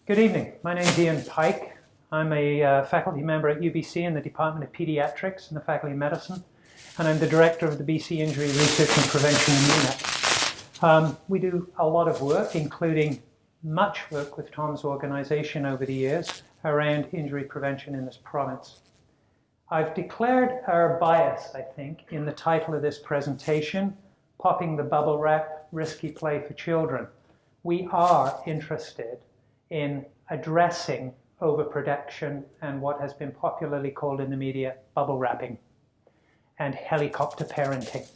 Good evening. My name is Ian Pike. I'm a faculty member at UBC in the Department of Pediatrics in the Faculty of Medicine, and I'm the director of the BC Injury Research and Prevention Unit. We do a lot of work, including much work with Tom's organization over the years around injury prevention in this province. I've declared our bias, I think, in the title of this presentation, Popping the Bubble Wrap, Risky Play for Children. We are interested in addressing overprotection and what has been popularly called in the media bubble wrapping and helicopter parenting.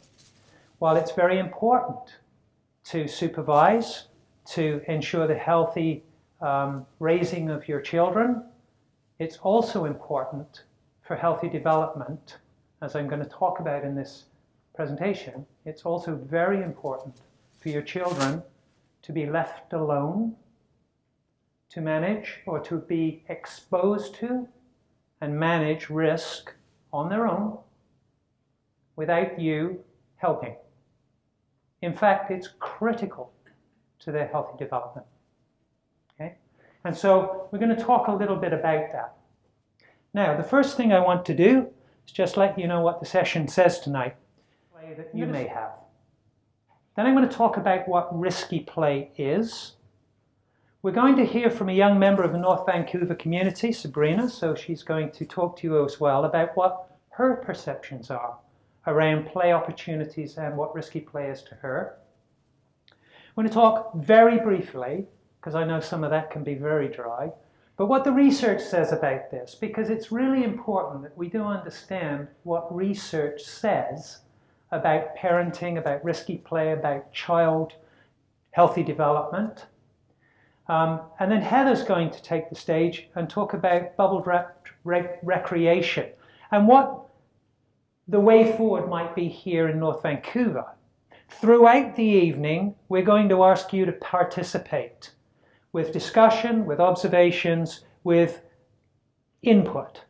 While it's very important to supervise, to ensure the healthy raising of your children, it's also important for healthy development, as I'm going to talk about in this presentation. It's also very important for your children to be left alone, to manage or to be exposed to and manage risk on their own without you helping. In fact, it's critical to their healthy development. Okay? And so we're going to talk a little bit about that. Now, the first thing I want to do is just let you know what the session says tonight, play that you may have. Then I'm going to talk about what risky play is. We're going to hear from a young member of the North Vancouver community, Sabrina, so she's going to talk to you as well about what her perceptions are around play opportunities and what risky play is to her. I'm going to talk very briefly, because I know some of that can be very dry, but what the research says about this, because it's really important that we do understand what research says about parenting, about risky play, about child healthy development. And then Heather's going to take the stage and talk about bubble-wrapped recreation and what the way forward might be here in North Vancouver. Throughout the evening, we're going to ask you to participate with discussion, with observations, with input,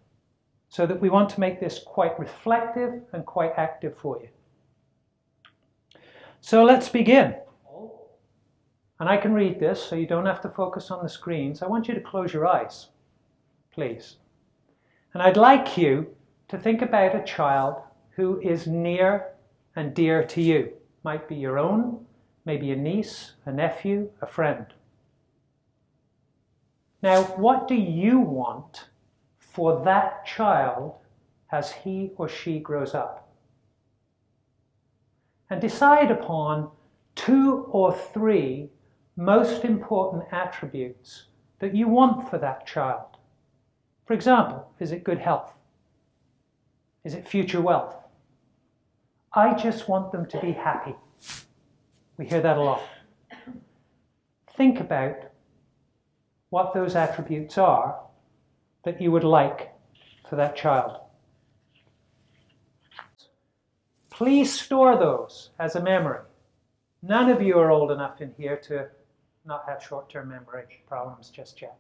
so that we want to make this quite reflective and quite active for you. So let's begin. And I can read this, so you don't have to focus on the screens. I want you to close your eyes, please. And I'd like you to think about a child who is near and dear to you. Might be your own, maybe a niece, a nephew, a friend. Now, what do you want for that child as he or she grows up? And decide upon 2 or 3 most important attributes that you want for that child. For example, is it good health? Is it future wealth? I just want them to be happy. We hear that a lot. Think about what those attributes are that you would like for that child. Please store those as a memory. None of you are old enough in here to not have short-term memory problems just yet.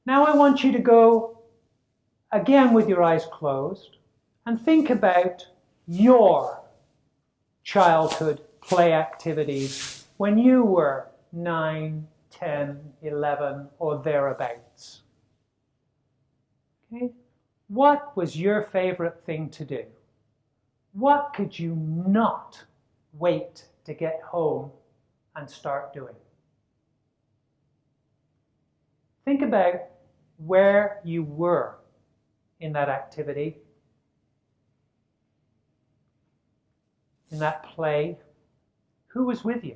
Now I want you to go again with your eyes closed and think about your childhood play activities when you were 9, 10, 11 or thereabouts. Okay? What was your favorite thing to do? What could you not wait to get home and start doing? Think about where you were in that activity, in that play. Who was with you?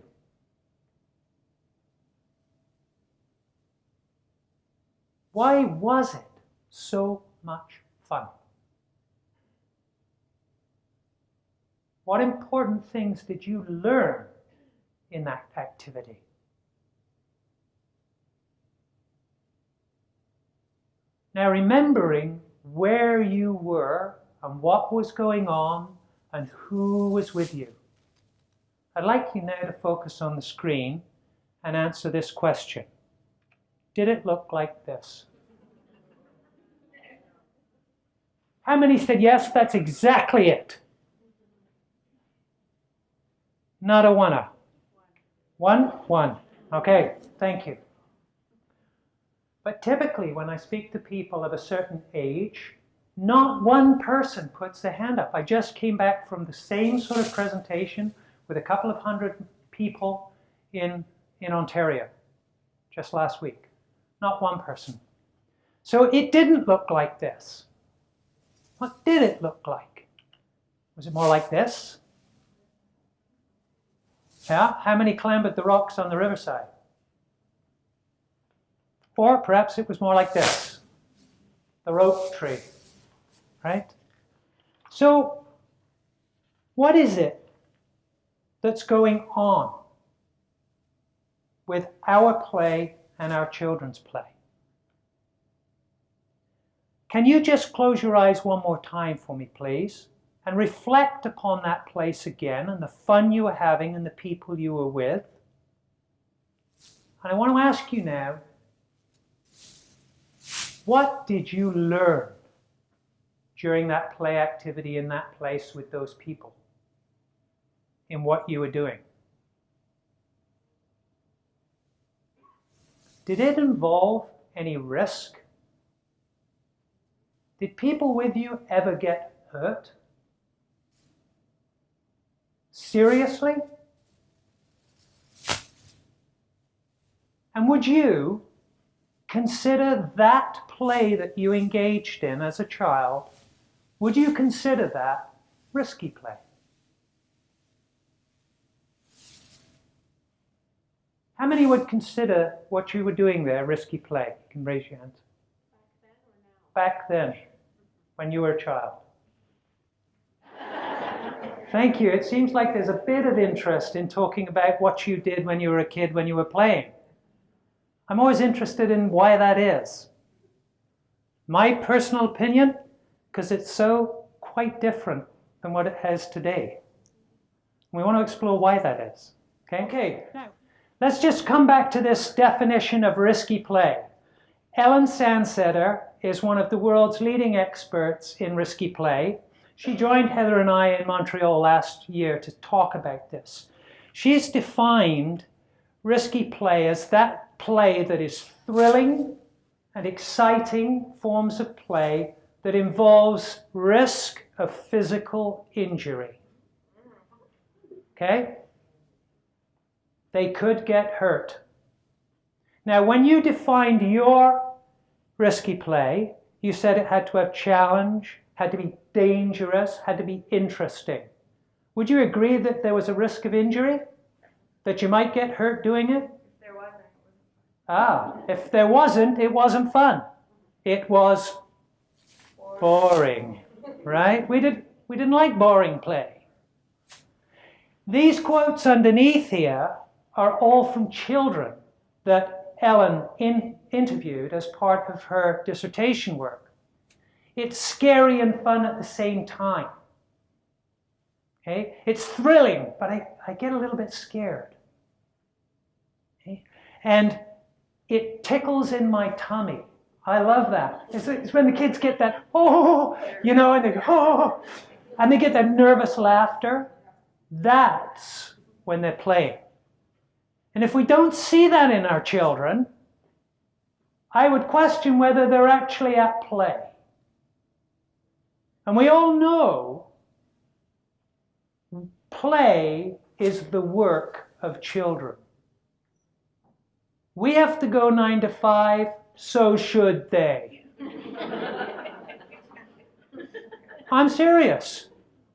Why was it so much fun? What important things did you learn in that activity? Now, remembering where you were and what was going on and who was with you, I'd like you now to focus on the screen and answer this question. Did it look like this? How many said yes, that's exactly it? Not a one-a. One? Okay, thank you. But typically when I speak to people of a certain age, not one person puts their hand up. I just came back from the same sort of presentation with a couple of hundred people in Ontario just last week. Not one person. So it didn't look like this. What did it look like? Was it more like this? Yeah? How many clambered the rocks on the riverside? Or perhaps it was more like this. The rope tree. Right? So, what is it that's going on with our play and our children's play? Can you just close your eyes one more time for me, please, and reflect upon that place again and the fun you were having and the people you were with? And I want to ask you now, what did you learn during that play activity in that place with those people, in what you were doing? Did it involve any risk? Did people with you ever get hurt? Seriously? And would you consider that play that you engaged in as a child, would you consider that risky play? How many would consider what you were doing there risky play? You can raise your hand. Back then, when you were a child. Thank you. It seems like there's a bit of interest in talking about what you did when you were a kid, when you were playing. I'm always interested in why that is. My personal opinion, because it's so quite different than what it has today. We want to explore why that is. Okay. Now, let's just come back to this definition of risky play. Ellen Sandsetter is one of the world's leading experts in risky play. She joined Heather and I in Montreal last year to talk about this. She's defined risky play as that play that is thrilling and exciting forms of play that involves risk of physical injury. Okay? They could get hurt. Now, when you defined your risky play, you said it had to have challenge, had to be dangerous, had to be interesting. Would you agree that there was a risk of injury? That you might get hurt doing it? If there wasn't, it wasn't fun. If there wasn't, it wasn't fun. It was boring, right? We didn't like boring play. These quotes underneath here are all from children that Ellen interviewed as part of her dissertation work. It's scary and fun at the same time. Okay? It's thrilling, but I get a little bit scared. Okay? And it tickles in my tummy. I love that. It's when the kids get that, oh, you know, and they go, oh, and they get that nervous laughter. That's when they're playing. And if we don't see that in our children, I would question whether they're actually at play. And we all know play is the work of children. We have to go 9 to 5, so should they. I'm serious.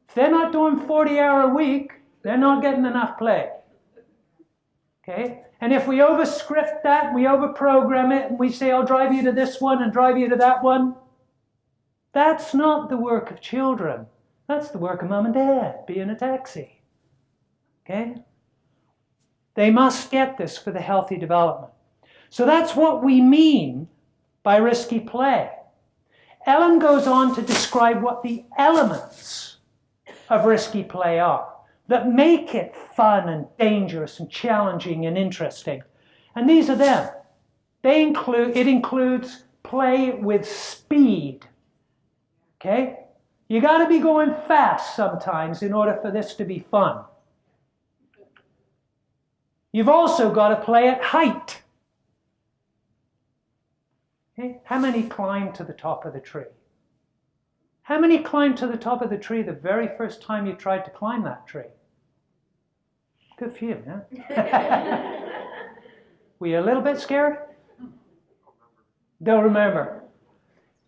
If they're not doing 40-hour a week, they're not getting enough play. Okay? And if we overscript that, we overprogram it, and we say, I'll drive you to this one and drive you to that one, that's not the work of children. That's the work of mom and dad, being a taxi. Okay? They must get this for the healthy development. So that's what we mean by risky play. Ellen goes on to describe what the elements of risky play are that make it fun and dangerous and challenging and interesting. And these are them. It includes play with speed. Okay? You got to be going fast sometimes in order for this to be fun. You've also got to play at height. Okay? How many climb to the top of the tree? How many climbed to the top of the tree the very first time you tried to climb that tree? Good for you, yeah? Were you a little bit scared? Don't remember.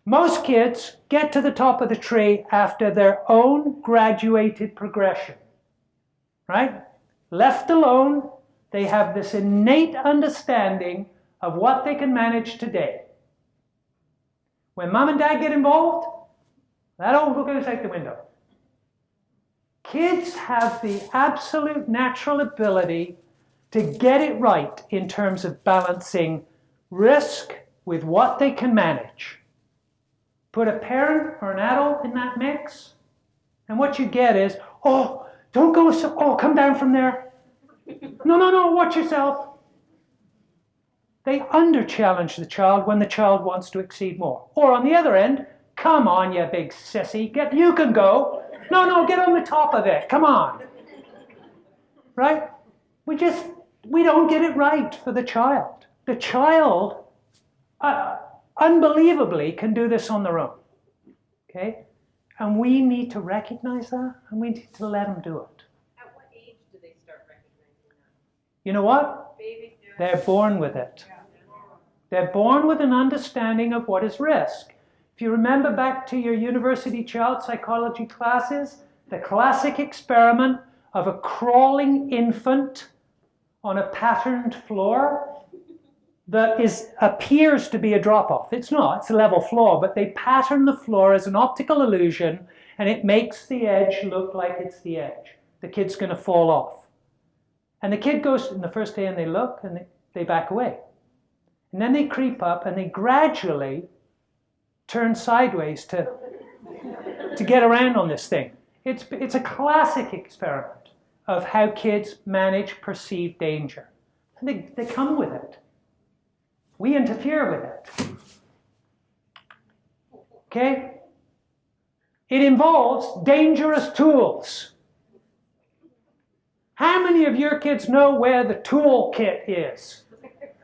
Most kids get to the top of the tree after their own graduated progression, right? Left alone, they have this innate understanding of what they can manage today. When mom and dad get involved, that old book goes out the window. Kids have the absolute natural ability to get it right in terms of balancing risk with what they can manage. Put a parent or an adult in that mix, and what you get is, oh, don't go so, oh, come down from there. No, watch yourself. They under-challenge the child when the child wants to exceed more. Or on the other end, come on, you big sissy, you can go. No, get on the top of it, come on. Right? We don't get it right for the child. The child, unbelievably, can do this on their own. Okay? And we need to recognize that, and we need to let them do it. At what age do they start recognizing that? You know what? Babies do. They're born with it. They're born with an understanding of what is risk. If you remember back to your university child psychology classes, the classic experiment of a crawling infant on a patterned floor that appears to be a drop-off. It's not, it's a level floor, but they pattern the floor as an optical illusion, and it makes the edge look like it's the edge. The kid's going to fall off. And the kid goes in the first day and they look and they back away. And then they creep up and they gradually turn sideways to get around on this thing. It's a classic experiment of how kids manage perceived danger. And they come with it. We interfere with it. Okay? It involves dangerous tools. How many of your kids know where the tool kit is?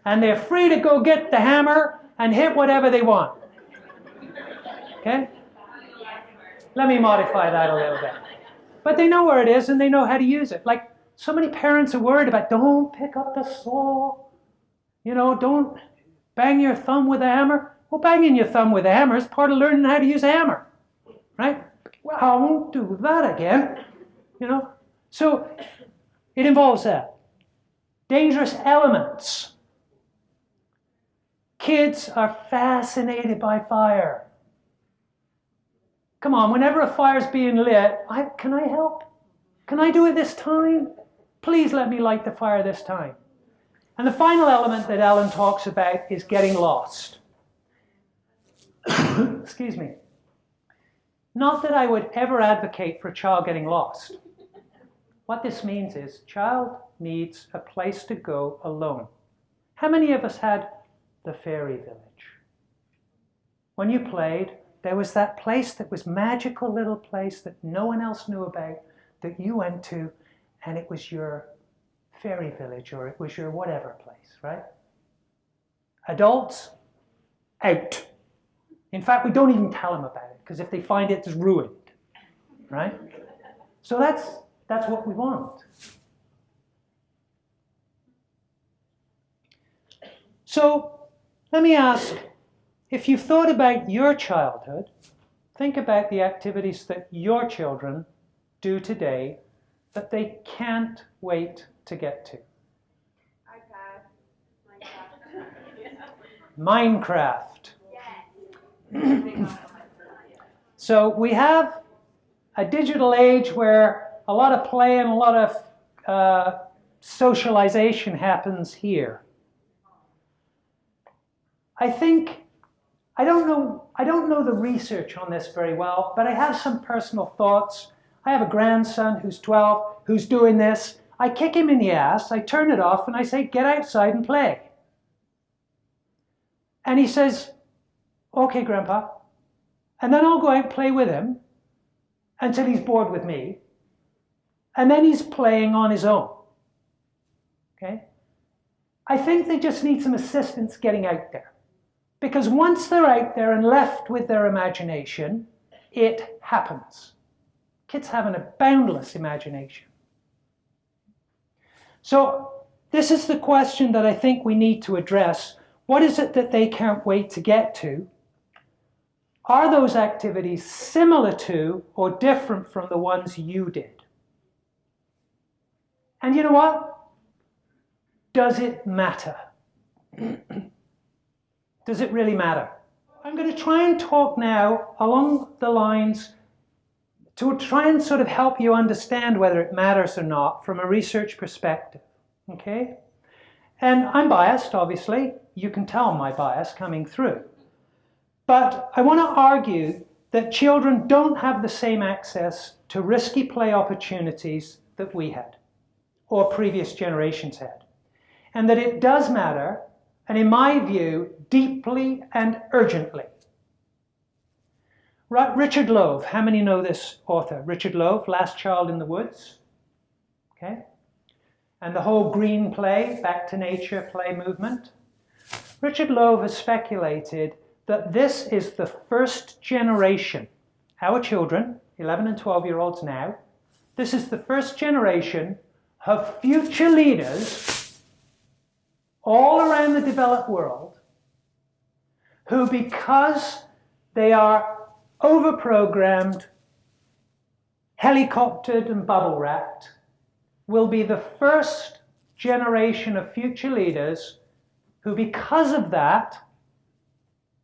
And they're free to go get the hammer and hit whatever they want. Okay? Let me modify that a little bit. But they know where it is and they know how to use it. Like, so many parents are worried about, don't pick up the saw. You know, don't bang your thumb with a hammer. Well, banging your thumb with a hammer is part of learning how to use a hammer. Right? Well, I won't do that again. You know? So, it involves that. Dangerous elements. Kids are fascinated by fire. Come on, whenever a fire's being lit, can I help? Can I do it this time? Please let me light the fire this time. And the final element that Ellen talks about is getting lost. Excuse me. Not that I would ever advocate for a child getting lost. What this means is, child needs a place to go alone. How many of us had the fairy village? When you played, there was that place that was magical little place that no one else knew about, that you went to, and it was your fairy village, or it was your whatever place, right? Adults, out. In fact, we don't even tell them about it, because if they find it, it's ruined, right? So that's what we want. So, let me ask, if you've thought about your childhood, think about the activities that your children do today that they can't wait to get to. Minecraft. Yes. So we have a digital age where a lot of play and a lot of socialization happens here. I don't know the research on this very well, but I have some personal thoughts. I have a grandson who's 12, who's doing this. I kick him in the ass, I turn it off, and I say, get outside and play. And he says, okay, Grandpa. And then I'll go out and play with him until he's bored with me. And then he's playing on his own. Okay? I think they just need some assistance getting out there. Because once they're out there and left with their imagination, it happens. Kids have a boundless imagination. So this is the question that I think we need to address. What is it that they can't wait to get to? Are those activities similar to or different from the ones you did? And you know what? Does it matter? Does it really matter? I'm going to try and talk now along the lines to try and sort of help you understand whether it matters or not from a research perspective. Okay? And I'm biased, obviously. You can tell my bias coming through. But I want to argue that children don't have the same access to risky play opportunities that we had, or previous generations had. And that it does matter, and in my view, deeply and urgently. Richard Louv, how many know this author? Richard Louv, Last Child in the Woods. Okay? And the whole green play, back to nature play movement. Richard Louv has speculated that this is the first generation, our children, 11 and 12-year-olds now, this is the first generation of future leaders all around the developed world who, because they are overprogrammed, helicoptered and bubble wrapped, will be the first generation of future leaders who, because of that,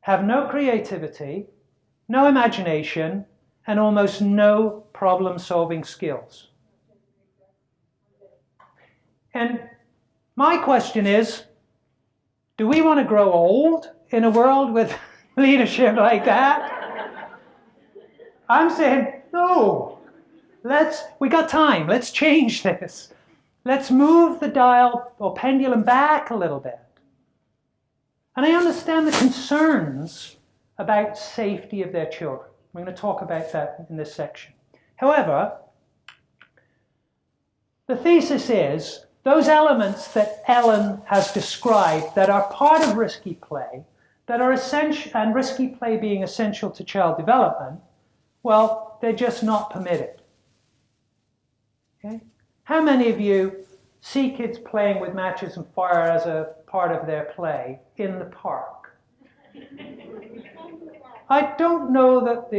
have no creativity, no imagination, and almost no problem-solving skills. And my question is, do we want to grow old in a world with leadership like that? I'm saying, no. We got time. Let's change this. Let's move the dial or pendulum back a little bit. And I understand the concerns about safety of their children. We're going to talk about that in this section. However, the thesis is those elements that Ellen has described that are part of risky play, that are essential, and risky play being essential to child development, well, they're just not permitted. Okay? How many of you see kids playing with matches and fire as a part of their play in the park? I don't know that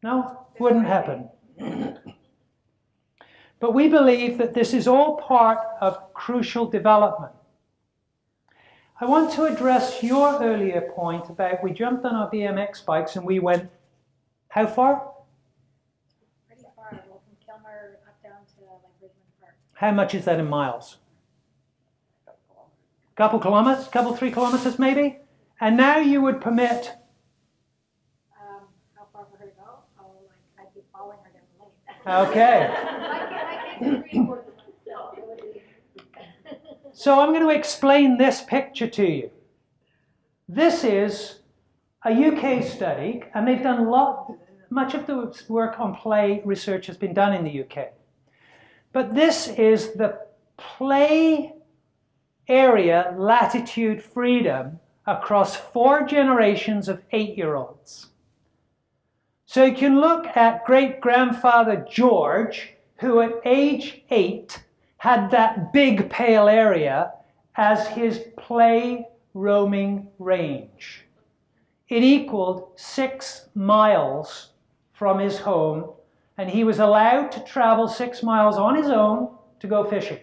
no, wouldn't happen. But we believe that this is all part of crucial development. I want to address your earlier point about we jumped on our BMX bikes and we went, how far? Pretty far. Well, from Kilmer up down to like Richmond Park. How much is that in miles? Couple kilometers, 3 kilometers maybe? And now you would permit... How far for her to go? Oh, like I'd be following her down the lane. Okay. I can agree with myself. So I'm going to explain this picture to you. This is a UK study, and they've done much of the work on play research has been done in the UK. But this is the play area, latitude, freedom across 4 generations of 8-year-olds. So you can look at great-grandfather George, who at age 8 had that big pale area as his play roaming range. It equaled 6 miles from his home, and he was allowed to travel 6 miles on his own to go fishing.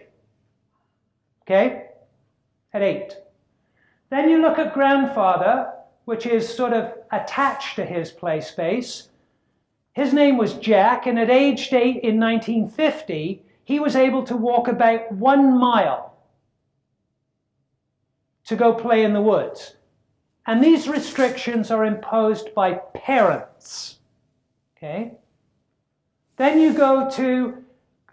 Okay? At 8. Then you look at grandfather, which is sort of attached to his play space. His name was Jack, and at age 8 in 1950, he was able to walk about 1 mile to go play in the woods. And these restrictions are imposed by parents. Okay? Then you go to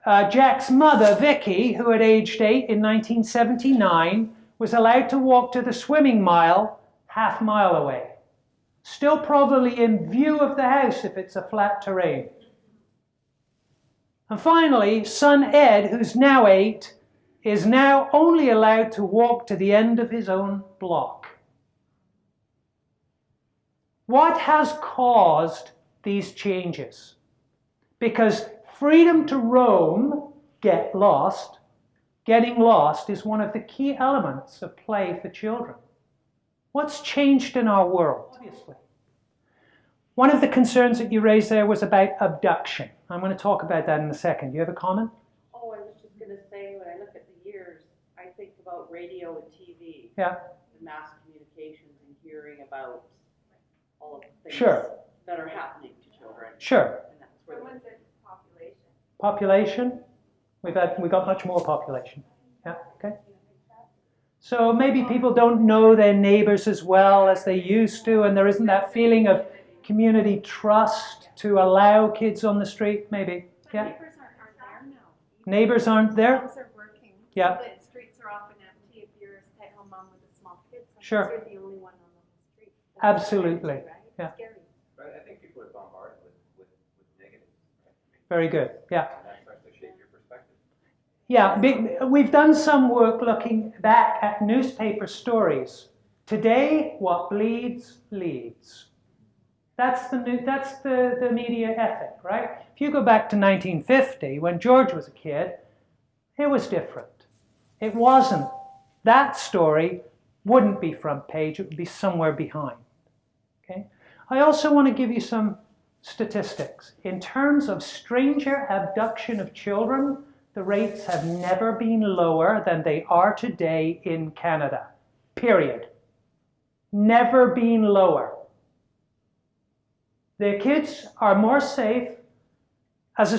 Jack's mother, Vicky, who at age 8 in 1979 was allowed to walk to the swimming mile, half mile away. Still probably in view of the house if it's a flat terrain. And finally, son Ed, who's now 8, is now only allowed to walk to the end of his own block. What has caused these changes? Because freedom to roam, getting lost is one of the key elements of play for children. What's changed in our world? Obviously. One of the concerns that you raised there was about abduction. I'm going to talk about that in a second. Do you have a comment? Oh, I was just going to say, when I look at the years, I think about radio and TV. Yeah. The mass communications and hearing about all of the things Sure. that are happening to children. Sure. And that's where Population. Population? We've got much more population. Yeah, okay. So maybe people don't know their neighbors as well as they used to, and there isn't that feeling of community trust to allow kids on the street, maybe. Yeah. Neighbors aren't there now. Neighbors aren't there? Moms are working. Yeah. So the streets are often empty if you're a stay-at-home mom with a small kid. Sure. You're the only one on the street. Absolutely. Right? Yeah. Scary. But I think people are bombarded with negatives. Right? Very good. Yeah. And that starts to shape your perspective. Yeah, we've done some work looking back at newspaper stories. Today, what bleeds, leads. That's the media ethic, right? If you go back to 1950, when George was a kid, it was different. It wasn't. That story wouldn't be front page, it would be somewhere behind. Okay? I also want to give you some statistics. In terms of stranger abduction of children, the rates have never been lower than they are today in Canada. Period. Never been lower. The kids are more safe, as a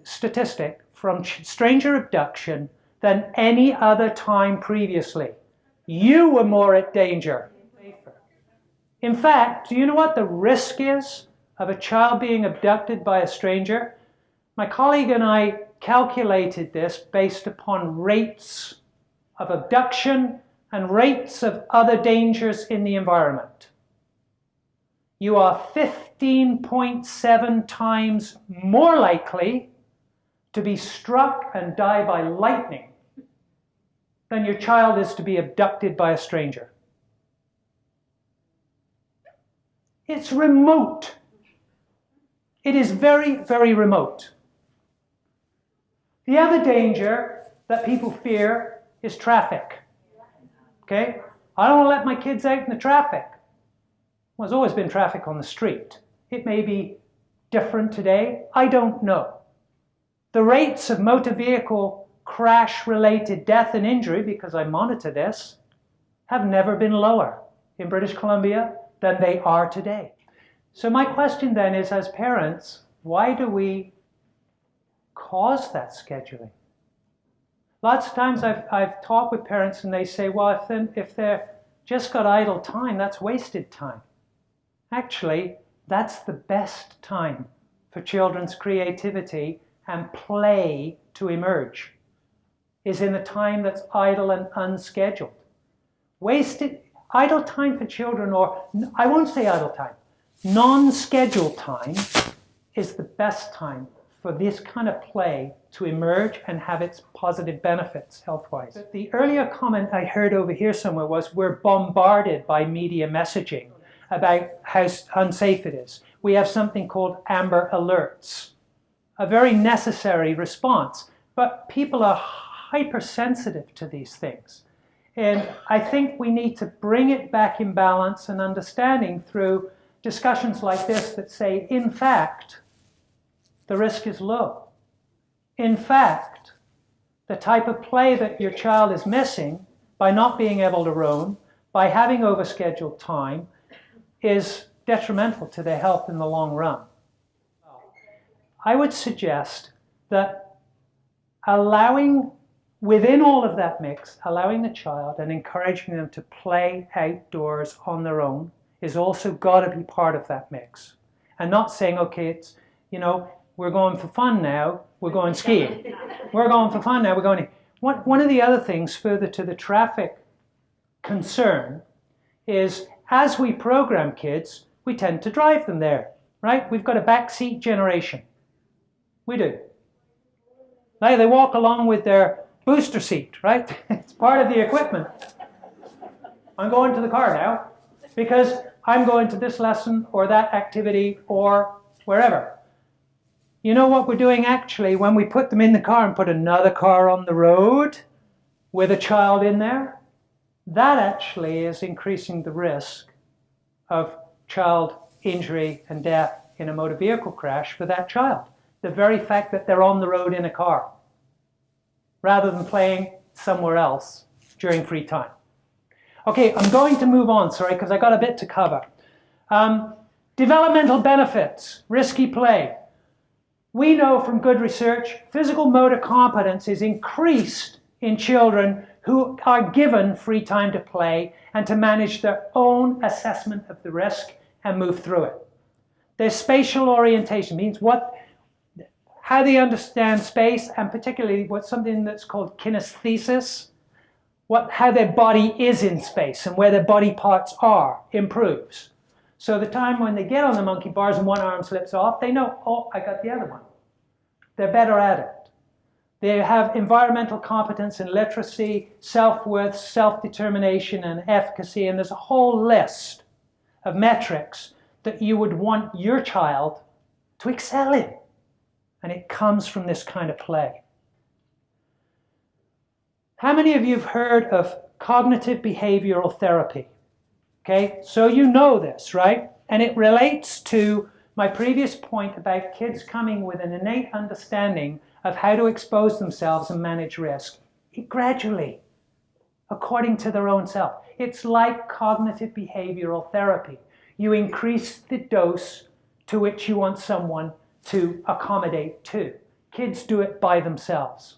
statistic from stranger abduction than any other time previously. You were more at danger. In fact, do you know what the risk is of a child being abducted by a stranger? My colleague and I calculated this based upon rates of abduction and rates of other dangers in the environment. You are 15.7 times more likely to be struck and die by lightning than your child is to be abducted by a stranger. It's remote. It is very, very remote. The other danger that people fear is traffic. Okay? I don't want to let my kids out in the traffic. Well, there's always been traffic on the street. It may be different today. I don't know. The rates of motor vehicle crash-related death and injury, because I monitor this, have never been lower in British Columbia than they are today. So my question then is, as parents, why do we cause that scheduling? Lots of times I've talked with parents and they say, well, if they're just got idle time, that's wasted time. Actually, that's the best time for children's creativity and play to emerge, is in the time that's idle and unscheduled. Wasted idle time for children, or I won't say idle time, non-scheduled time is the best time for this kind of play to emerge and have its positive benefits health-wise. The earlier comment I heard over here somewhere was, we're bombarded by media messaging about how unsafe it is. We have something called Amber Alerts, a very necessary response, but people are hypersensitive to these things. And I think we need to bring it back in balance and understanding through discussions like this that say, in fact, the risk is low. In fact, the type of play that your child is missing by not being able to roam, by having overscheduled time, is detrimental to their health in the long run. I would suggest that within all of that mix, allowing the child and encouraging them to play outdoors on their own is also got to be part of that mix. And not saying, okay, it's, we're going for fun now, we're going skiing. We're going for fun now, we're going. One of the other things further to the traffic concern is, as we program kids, we tend to drive them there, right? We've got a backseat generation. We do. They walk along with their booster seat, right? It's part of the equipment. I'm going to the car now because I'm going to this lesson or that activity or wherever. You know what we're doing actually when we put them in the car and put another car on the road with a child in there? That actually is increasing the risk of child injury and death in a motor vehicle crash for that child. The very fact that they're on the road in a car rather than playing somewhere else during free time. Okay, I'm going to move on, sorry, because I got a bit to cover. Developmental benefits, risky play. We know from good research, physical motor competence is increased in children who are given free time to play and to manage their own assessment of the risk and move through it. Their spatial orientation means how they understand space, and particularly something that's called kinesthesis, how their body is in space and where their body parts are, improves. So the time when they get on the monkey bars and one arm slips off, they know, oh, I got the other one. They're better at it. They have environmental competence and literacy, self-worth, self-determination, and efficacy, and there's a whole list of metrics that you would want your child to excel in. And it comes from this kind of play. How many of you have heard of cognitive behavioral therapy? Okay, so you know this, right? And it relates to my previous point about kids coming with an innate understanding of how to expose themselves and manage risk gradually, according to their own self. It's like cognitive behavioral therapy. You increase the dose to which you want someone to accommodate to. Kids do it by themselves.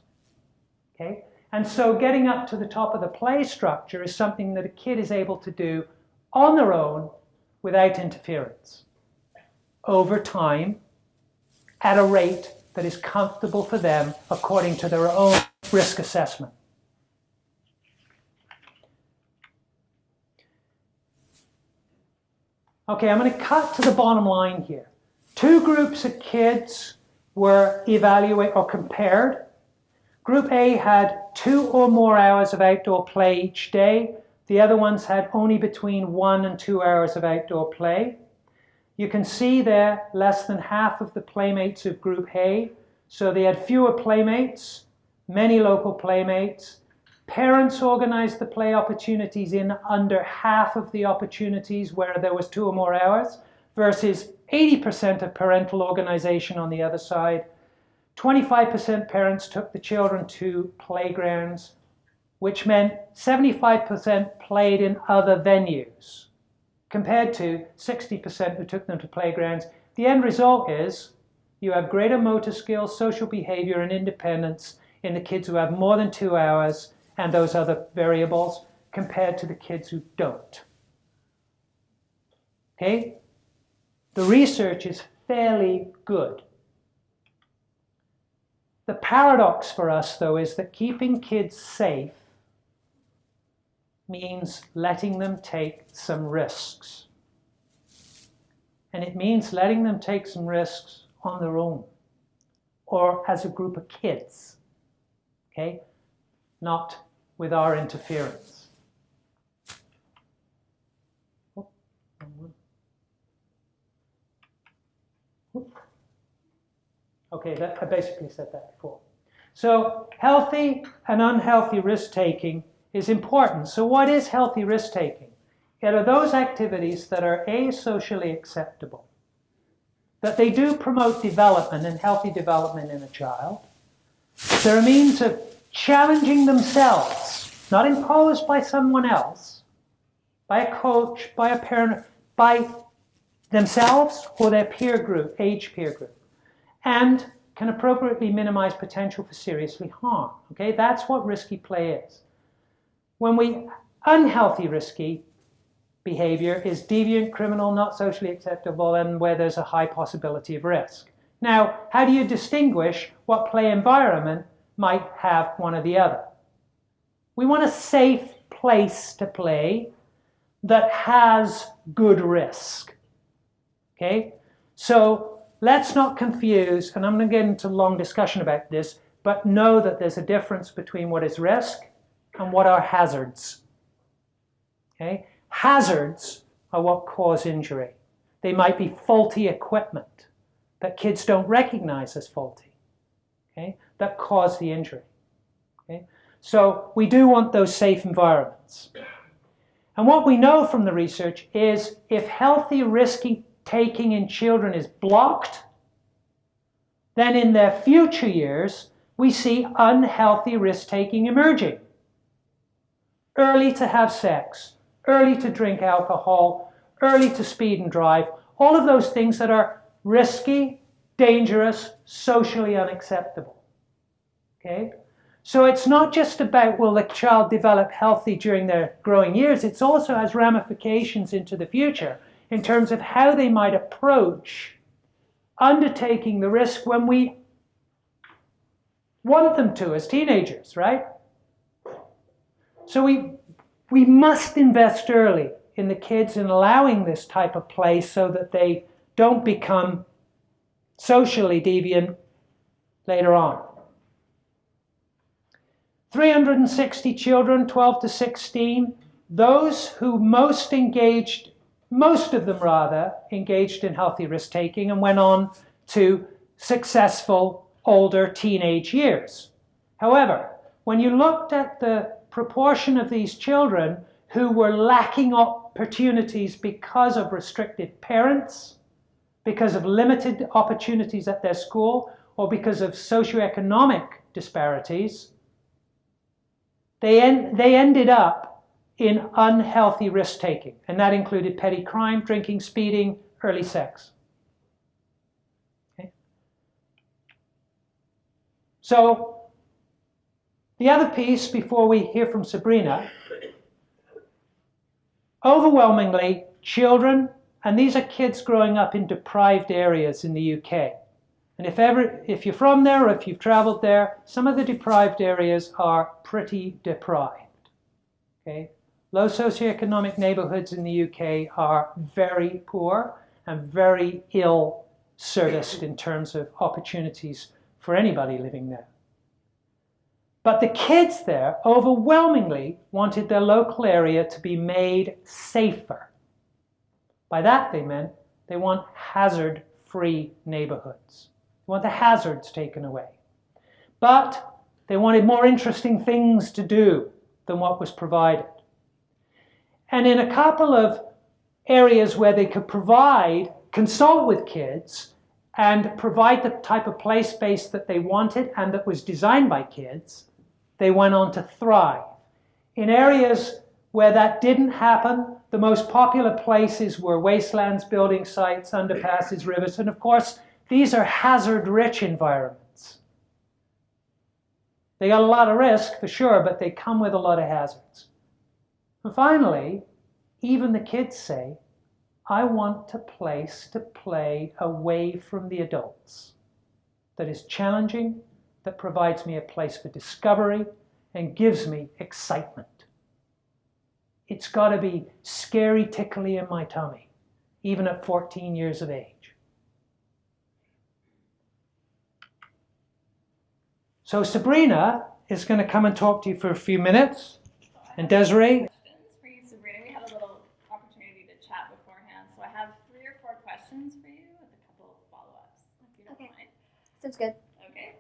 Okay? And so getting up to the top of the play structure is something that a kid is able to do on their own without interference, over time, at a rate that is comfortable for them according to their own risk assessment. Okay, I'm going to cut to the bottom line here. Two groups of kids were evaluated or compared. Group A had 2 or more hours of outdoor play each day. The other ones had only between 1 and 2 hours of outdoor play. You can see there less than half of the playmates of Group A. So they had fewer playmates, many local playmates. Parents organized the play opportunities in under half of the opportunities where there was 2 or more hours, versus 80% of parental organization on the other side. 25% parents took the children to playgrounds, which meant 75% played in other venues, compared to 60% who took them to playgrounds. The end result is you have greater motor skills, social behavior, and independence in the kids who have more than 2 hours and those other variables compared to the kids who don't. Okay? The research is fairly good. The paradox for us, though, is that keeping kids safe means letting them take some risks. And it means letting them take some risks on their own or as a group of kids, okay? Not with our interference. Okay, I basically said that before. So healthy and unhealthy risk-taking is important. So what is healthy risk-taking? It are those activities that are A, socially acceptable, that they do promote development and healthy development in a child. They're a means of challenging themselves, not imposed by someone else, by a coach, by a parent, by themselves or their peer group, age peer group, and can appropriately minimize potential for seriously harm. Okay, that's what risky play is. When unhealthy risky behavior is deviant, criminal, not socially acceptable, and where there's a high possibility of risk. Now, how do you distinguish what play environment might have one or the other? We want a safe place to play that has good risk. Okay? So let's not confuse, and I'm going to get into a long discussion about this, but know that there's a difference between what is risk and what are hazards. Okay? Hazards are what cause injury. They might be faulty equipment that kids don't recognize as faulty, okay, that cause the injury. Okay? So we do want those safe environments. And what we know from the research is if healthy risk-taking in children is blocked, then in their future years, we see unhealthy risk-taking emerging. Early to have sex, early to drink alcohol, early to speed and drive, all of those things that are risky, dangerous, socially unacceptable. Okay? So it's not just about will the child develop healthy during their growing years, it also has ramifications into the future in terms of how they might approach undertaking the risk when we want them to as teenagers, right? So we must invest early in the kids in allowing this type of play so that they don't become socially deviant later on. 360 children, 12 to 16, those who most of them rather, engaged in healthy risk-taking and went on to successful older teenage years. However, when you looked at the proportion of these children who were lacking opportunities because of restricted parents, because of limited opportunities at their school, or because of socioeconomic disparities, they ended up in unhealthy risk-taking, and that included petty crime, drinking, speeding, early sex. Okay? So, the other piece before we hear from Sabrina, overwhelmingly, children, and these are kids growing up in deprived areas in the UK. And if you're from there or if you've traveled there, some of the deprived areas are pretty deprived. Okay? Low socioeconomic neighborhoods in the UK are very poor and very ill serviced in terms of opportunities for anybody living there. But the kids there overwhelmingly wanted their local area to be made safer. By that they meant they want hazard-free neighborhoods. They want the hazards taken away. But they wanted more interesting things to do than what was provided. And in a couple of areas where they could consult with kids and provide the type of play space that they wanted and that was designed by kids, they went on to thrive. In areas where that didn't happen, the most popular places were wastelands, building sites, underpasses, rivers, and of course, these are hazard-rich environments. They got a lot of risk, for sure, but they come with a lot of hazards. And finally, even the kids say, I want a place to play away from the adults that is challenging, that provides me a place for discovery and gives me excitement. It's got to be scary, tickly in my tummy, even at 14 years of age. So Sabrina is going to come and talk to you for a few minutes. And Desiree? Questions for you, Sabrina. We had a little opportunity to chat beforehand, so I have 3 or 4 questions for you with a couple of follow-ups, if you don't mind. Sounds good. Okay.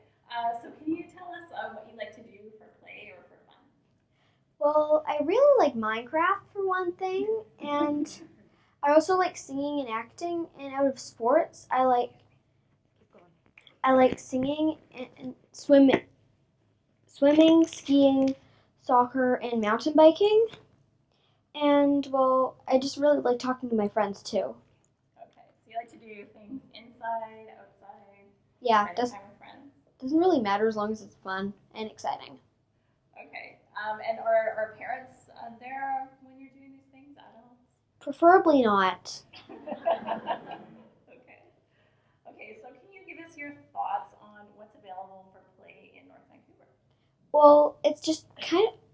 So can you tell us what you like to do for play or for fun? Well, I really like Minecraft for one thing, and I also like singing and acting. And out of sports, I like singing and swimming, skiing, soccer, and mountain biking. And well, I just really like talking to my friends too. Okay. So you like to do things inside, outside? Yeah, spending time with friends? doesn't really matter as long as it's fun and exciting. Okay. And are parents there when you're doing these things, adults? Preferably not. Okay. Okay, so can you give us your thoughts on what's available for play in North Vancouver? Well, it's just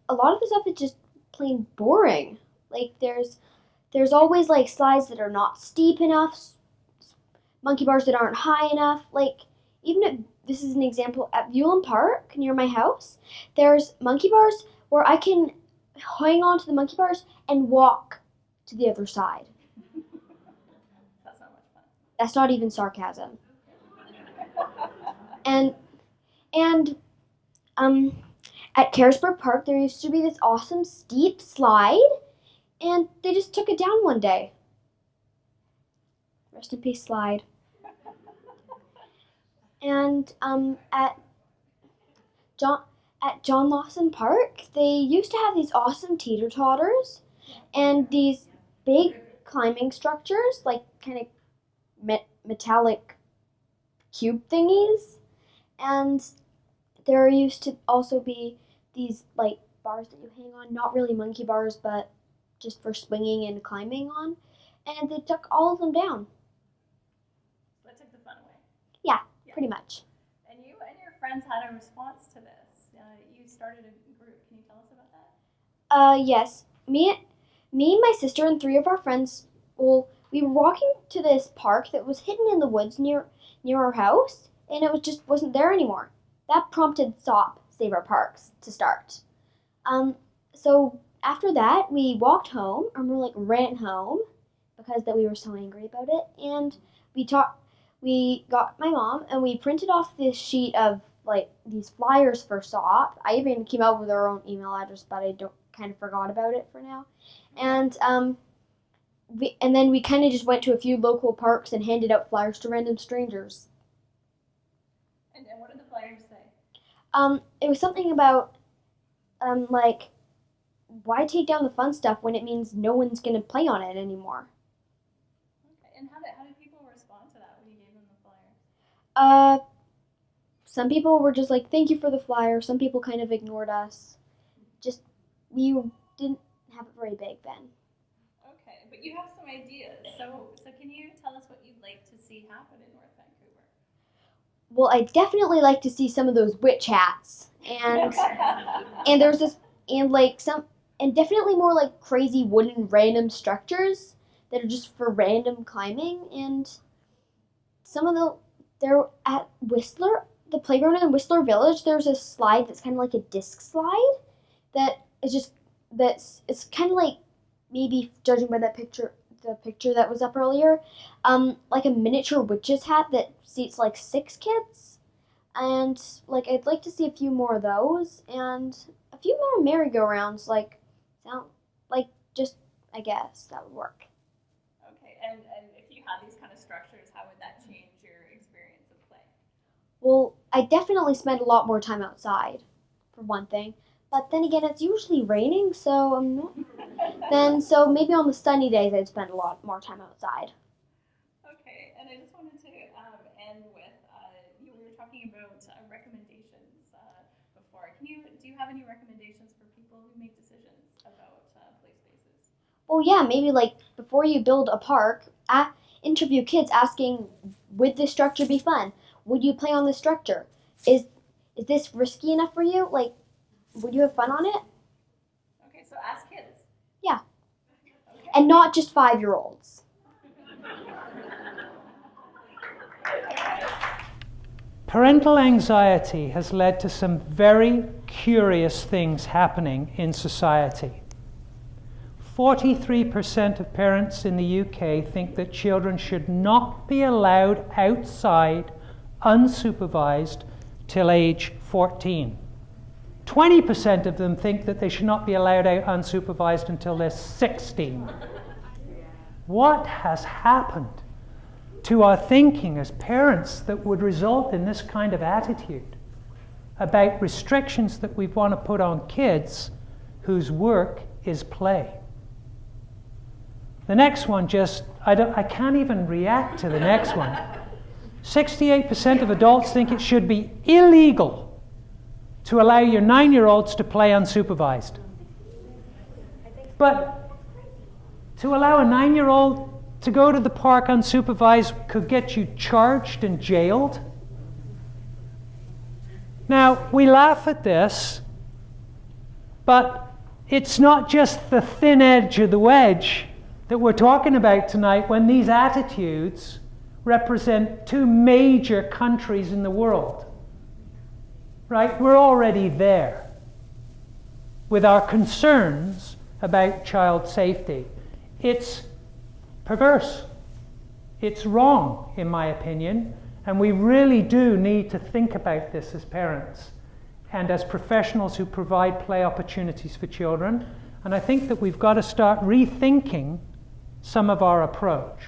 a lot of the stuff is just plain boring. Like there's always like slides that are not steep enough, monkey bars that aren't high enough. Like even at this is an example at Viewland Park near my house. There's monkey bars where I can hang on to the monkey bars and walk to the other side. That's not much fun. That's not even sarcasm. And at Carisburg Park there used to be this awesome steep slide, and they just took it down one day. Rest in peace, slide. And at John Lawson Park, they used to have these awesome teeter-totters and these big climbing structures, like kind of metallic cube thingies. And there used to also be these like bars that you hang on, not really monkey bars, but just for swinging and climbing on. And they took all of them down. That took the fun away. Yeah, pretty much. And you and your friends had a response to this. You started a group. Can you tell us about that? Yes. Me, my sister, and 3 of our friends, well, we were walking to this park that was hidden in the woods near our house, and it wasn't there anymore. That prompted Stop Save Our Parks to start. So after that, we walked home, or more like ran home, because that we were so angry about it, and we got my mom, and we printed off this sheet of like these flyers for SOP. I even came up with our own email address, but I kind of forgot about it for now. And then we kind of just went to a few local parks and handed out flyers to random strangers. And what did the flyers say? It was something about like, why take down the fun stuff when it means no one's gonna play on it anymore? Okay. And how did people respond to that when you gave them the flyers? Some people were just like, thank you for the flyer. Some people kind of ignored us. Just, we didn't have it very big then. Okay, but you have some ideas. So can you tell us what you'd like to see happen in North Vancouver? Well, I definitely like to see some of those witch hats. And there's this, and definitely more like crazy wooden random structures that are just for random climbing. And some of they're at Whistler, the playground in Whistler Village, there's a slide that's kind of like a disc slide it's kind of like, maybe judging by the picture that was up earlier, like a miniature witch's hat that seats like 6 kids. And like I'd like to see a few more of those and a few more merry-go-rounds, I guess that would work. Okay, and if you had these kind of structures, how would that change your experience of play? Well, I definitely spend a lot more time outside, for one thing. But then again, it's usually raining, so so maybe on the sunny days I'd spend a lot more time outside. Okay, and I just wanted to end with we were talking about recommendations before. Do you have any recommendations for people who make decisions about play spaces? Well, yeah, maybe like before you build a park, interview kids asking, would this structure be fun? Would you play on this structure? Is this risky enough for you? Like, would you have fun on it? Okay, so ask kids. Yeah. Okay. And not just 5-year-olds. Parental anxiety has led to some very curious things happening in society. 43% of parents in the UK think that children should not be allowed outside unsupervised till age 14. 20% of them think that they should not be allowed out unsupervised until they're 16. What has happened to our thinking as parents that would result in this kind of attitude about restrictions that we want to put on kids whose work is play? The next one I can't even react to the next one. 68% of adults think it should be illegal to allow your 9-year-olds to play unsupervised. But to allow a 9-year-old to go to the park unsupervised could get you charged and jailed. Now, we laugh at this, but it's not just the thin edge of the wedge that we're talking about tonight when these attitudes represent 2 major countries in the world. right? We're already there with our concerns about child safety. It's perverse. It's wrong, in my opinion, and we really do need to think about this as parents and as professionals who provide play opportunities for children. And I think that we've got to start rethinking some of our approach.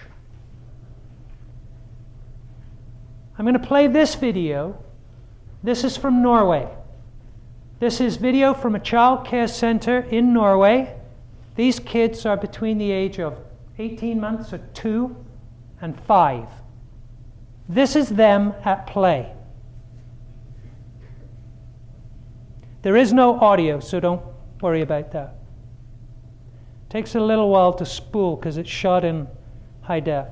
I'm going to play this video. This is from Norway. This is video from a child care center in Norway. These kids are between the age of 18 months or 2 and 5. This is them at play. There is no audio, so don't worry about that. Takes a little while to spool because it's shot in high def.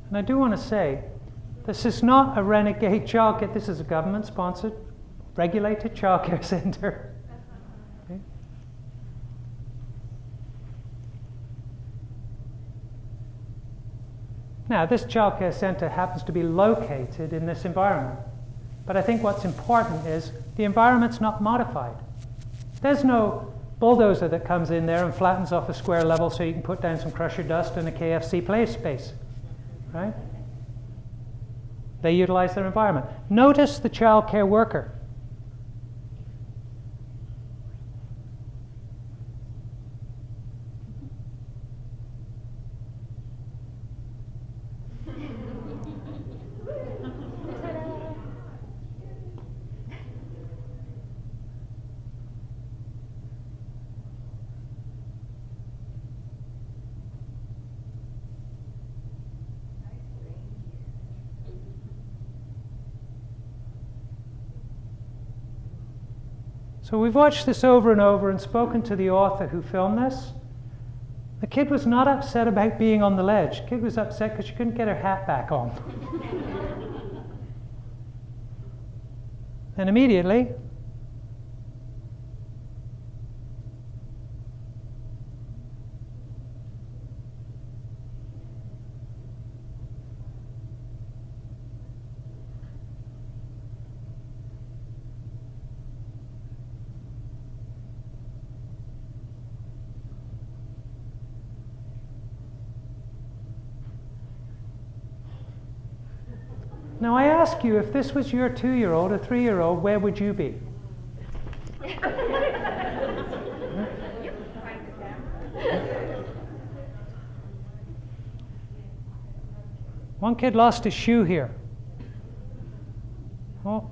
And I do want to say, this is not a renegade childcare. This is a government-sponsored, regulated childcare center. Okay. Now, this childcare center happens to be located in this environment. But I think what's important is the environment's not modified. There's no bulldozer that comes in there and flattens off a square level so you can put down some crusher dust in a KFC play space. Right? They utilize their environment. Notice the child care worker. So we've watched this over and over and spoken to the author who filmed this. The kid was not upset about being on the ledge. The kid was upset because she couldn't get her hat back on. And immediately, now I ask you, if this was your 2-year-old or 3-year-old, where would you be? One kid lost his shoe here. Oh.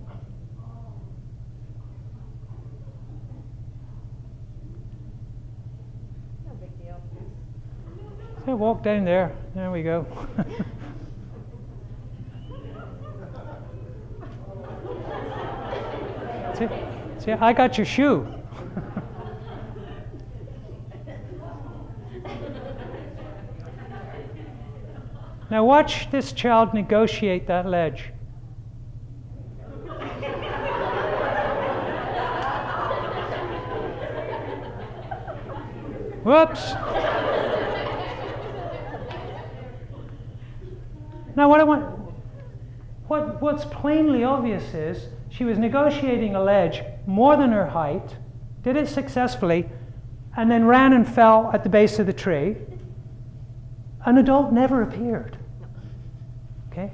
No big deal. So walk down there. There we go. See, I got your shoe. Now watch this child negotiate that ledge. Whoops. Now what's plainly obvious is she was negotiating a ledge more than her height, did it successfully, and then ran and fell at the base of the tree. An adult never appeared. Okay?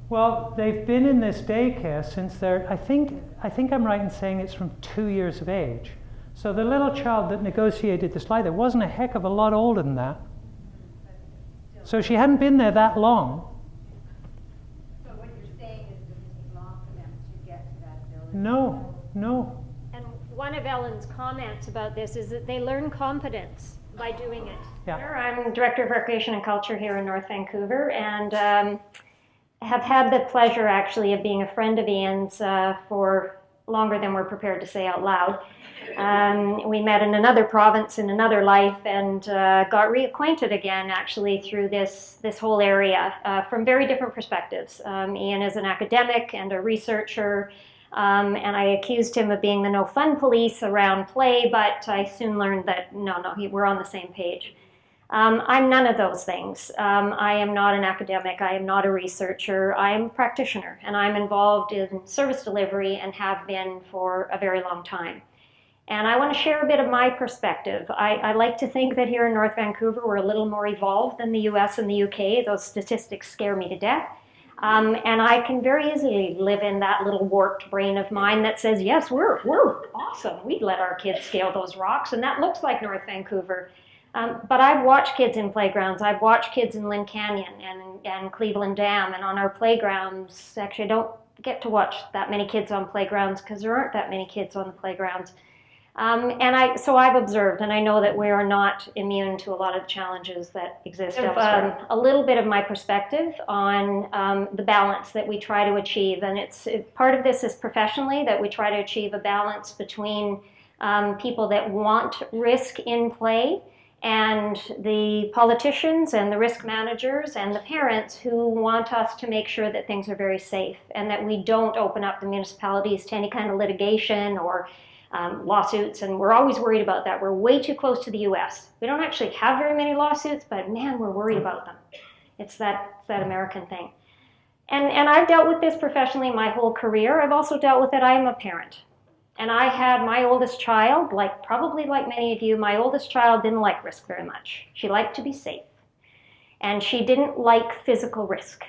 Well, they've been in this daycare since they're, I think I'm right in saying it's from 2 years of age. So the little child that negotiated the slide there wasn't a heck of a lot older than that. So she hadn't been there that long. So what you're saying is it doesn't long for them to get to that ability? No. And one of Ellen's comments about this is that they learn competence by doing it. Yeah. I'm Director of Recreation and Culture here in North Vancouver, and have had the pleasure actually of being a friend of Ian's for longer than we're prepared to say out loud. We met in another province in another life and got reacquainted again actually through this whole area from very different perspectives. Ian is an academic and a researcher, and I accused him of being the no fun police around play, but I soon learned that we're on the same page. I'm none of those things. I am not an academic, I am not a researcher, I am a practitioner, and I'm involved in service delivery and have been for a very long time. And I want to share a bit of my perspective. I like to think that here in North Vancouver we're a little more evolved than the US and the UK. Those statistics scare me to death. And I can very easily live in that little warped brain of mine that says, yes, we're awesome. We'd let our kids scale those rocks, and that looks like North Vancouver. But I've watched kids in playgrounds. I've watched kids in Lynn Canyon and Cleveland Dam and on our playgrounds. Actually, I don't get to watch that many kids on playgrounds because there aren't that many kids on the playgrounds. So I've observed, and I know that we are not immune to a lot of the challenges that exist elsewhere. A little bit of my perspective on the balance that we try to achieve, and part of this is professionally that we try to achieve a balance between people that want risk in play and the politicians and the risk managers and the parents who want us to make sure that things are very safe and that we don't open up the municipalities to any kind of litigation or lawsuits, and we're always worried about that. We're way too close to the US. We don't actually have very many lawsuits, but man, we're worried about them. It's that American thing. And I've dealt with this professionally my whole career. I've also dealt with it. I am a parent. And I had my oldest child, probably like many of you, my oldest child didn't like risk very much. She liked to be safe. And she didn't like physical risk.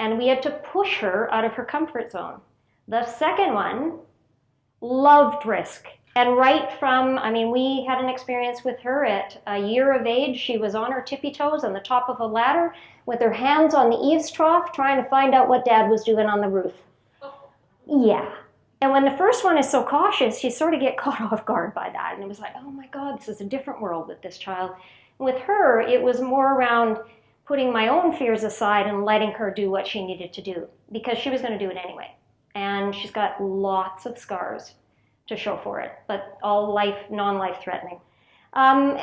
And we had to push her out of her comfort zone. The second one loved risk. And we had an experience with her at a year of age. She was on her tippy toes on the top of a ladder with her hands on the eaves trough trying to find out what Dad was doing on the roof. Yeah. And when the first one is so cautious, you sort of get caught off guard by that. And it was like, oh my God, this is a different world with this child. With her, it was more around putting my own fears aside and letting her do what she needed to do because she was going to do it anyway. And she's got lots of scars to show for it, but all non-life threatening.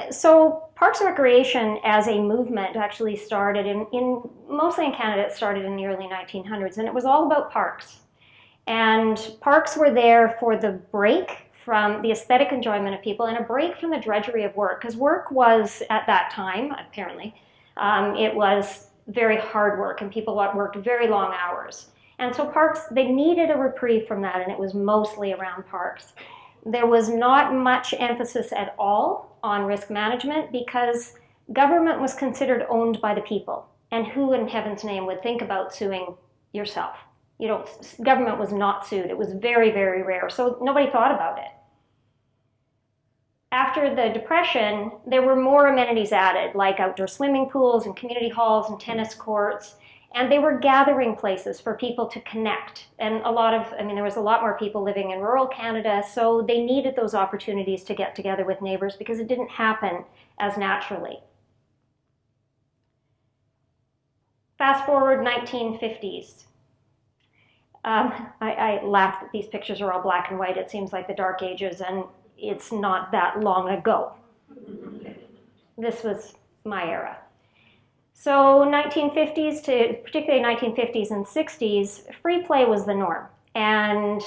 So Parks and Recreation as a movement actually started mostly in Canada. It started in the early 1900s, and it was all about parks. And parks were there for the break from the aesthetic enjoyment of people and a break from the drudgery of work, because work was, at that time, apparently, it was very hard work, and people worked very long hours. And so parks, they needed a reprieve from that, and it was mostly around parks. There was not much emphasis at all on risk management because government was considered owned by the people. And who in heaven's name would think about suing yourself? Government was not sued. It was very, very rare. So nobody thought about it. After the Depression, there were more amenities added, like outdoor swimming pools and community halls and tennis courts. And they were gathering places for people to connect. And there was a lot more people living in rural Canada, so they needed those opportunities to get together with neighbors because it didn't happen as naturally. Fast forward 1950s. I laugh that these pictures are all black and white. It seems like the Dark Ages, and it's not that long ago. This was my era. So 1950s to particularly 1950s and 60s, free play was the norm. And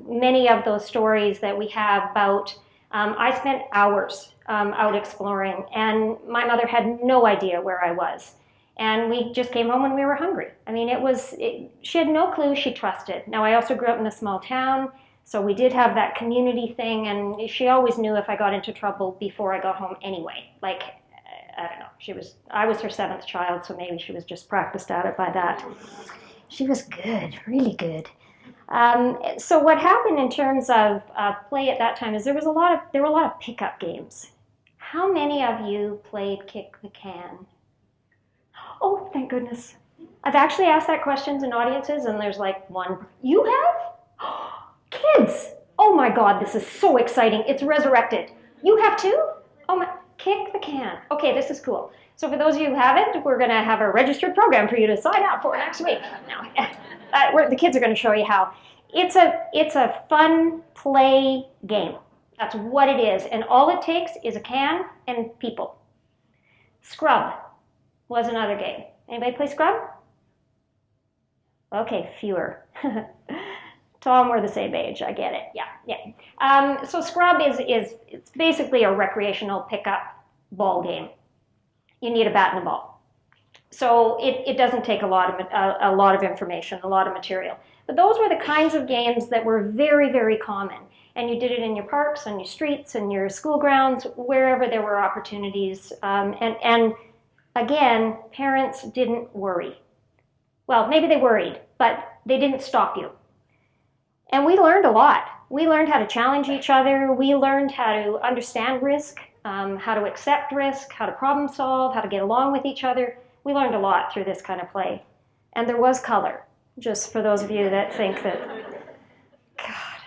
many of those stories that we have about, I spent hours out exploring, and my mother had no idea where I was. And we just came home when we were hungry. I mean, she had no clue she trusted. Now, I also grew up in a small town, so we did have that community thing, and she always knew if I got into trouble before I got home anyway. I don't know, I was her 7th child, so maybe she was just practiced at it by that. She was good, really good. So what happened in terms of play at that time is there were a lot of pickup games. How many of you played kick the can? Oh, thank goodness. I've actually asked that questions in audiences, and there's like one. You have? Kids! Oh my God, this is so exciting. It's resurrected. You have too? Oh my, kick the can. Okay, this is cool. So for those of you who haven't, we're going to have a registered program for you to sign up for next week. The kids are going to show you how. It's a fun play game. That's what it is. And all it takes is a can and people. Scrub was another game. Anybody play Scrub? Okay, fewer. Tom, we're the same age. I get it. Yeah. So Scrub is it's basically a recreational pickup ball game. You need a bat and a ball. So it doesn't take a lot of information, a lot of material. But those were the kinds of games that were very, very common. And you did it in your parks, on your streets, and your school grounds, wherever there were opportunities. And again, parents didn't worry. Well, maybe they worried, but they didn't stop you. And we learned a lot. We learned how to challenge each other. We learned how to understand risk, how to accept risk, how to problem solve, how to get along with each other. We learned a lot through this kind of play. And there was color, just for those of you that think that, God.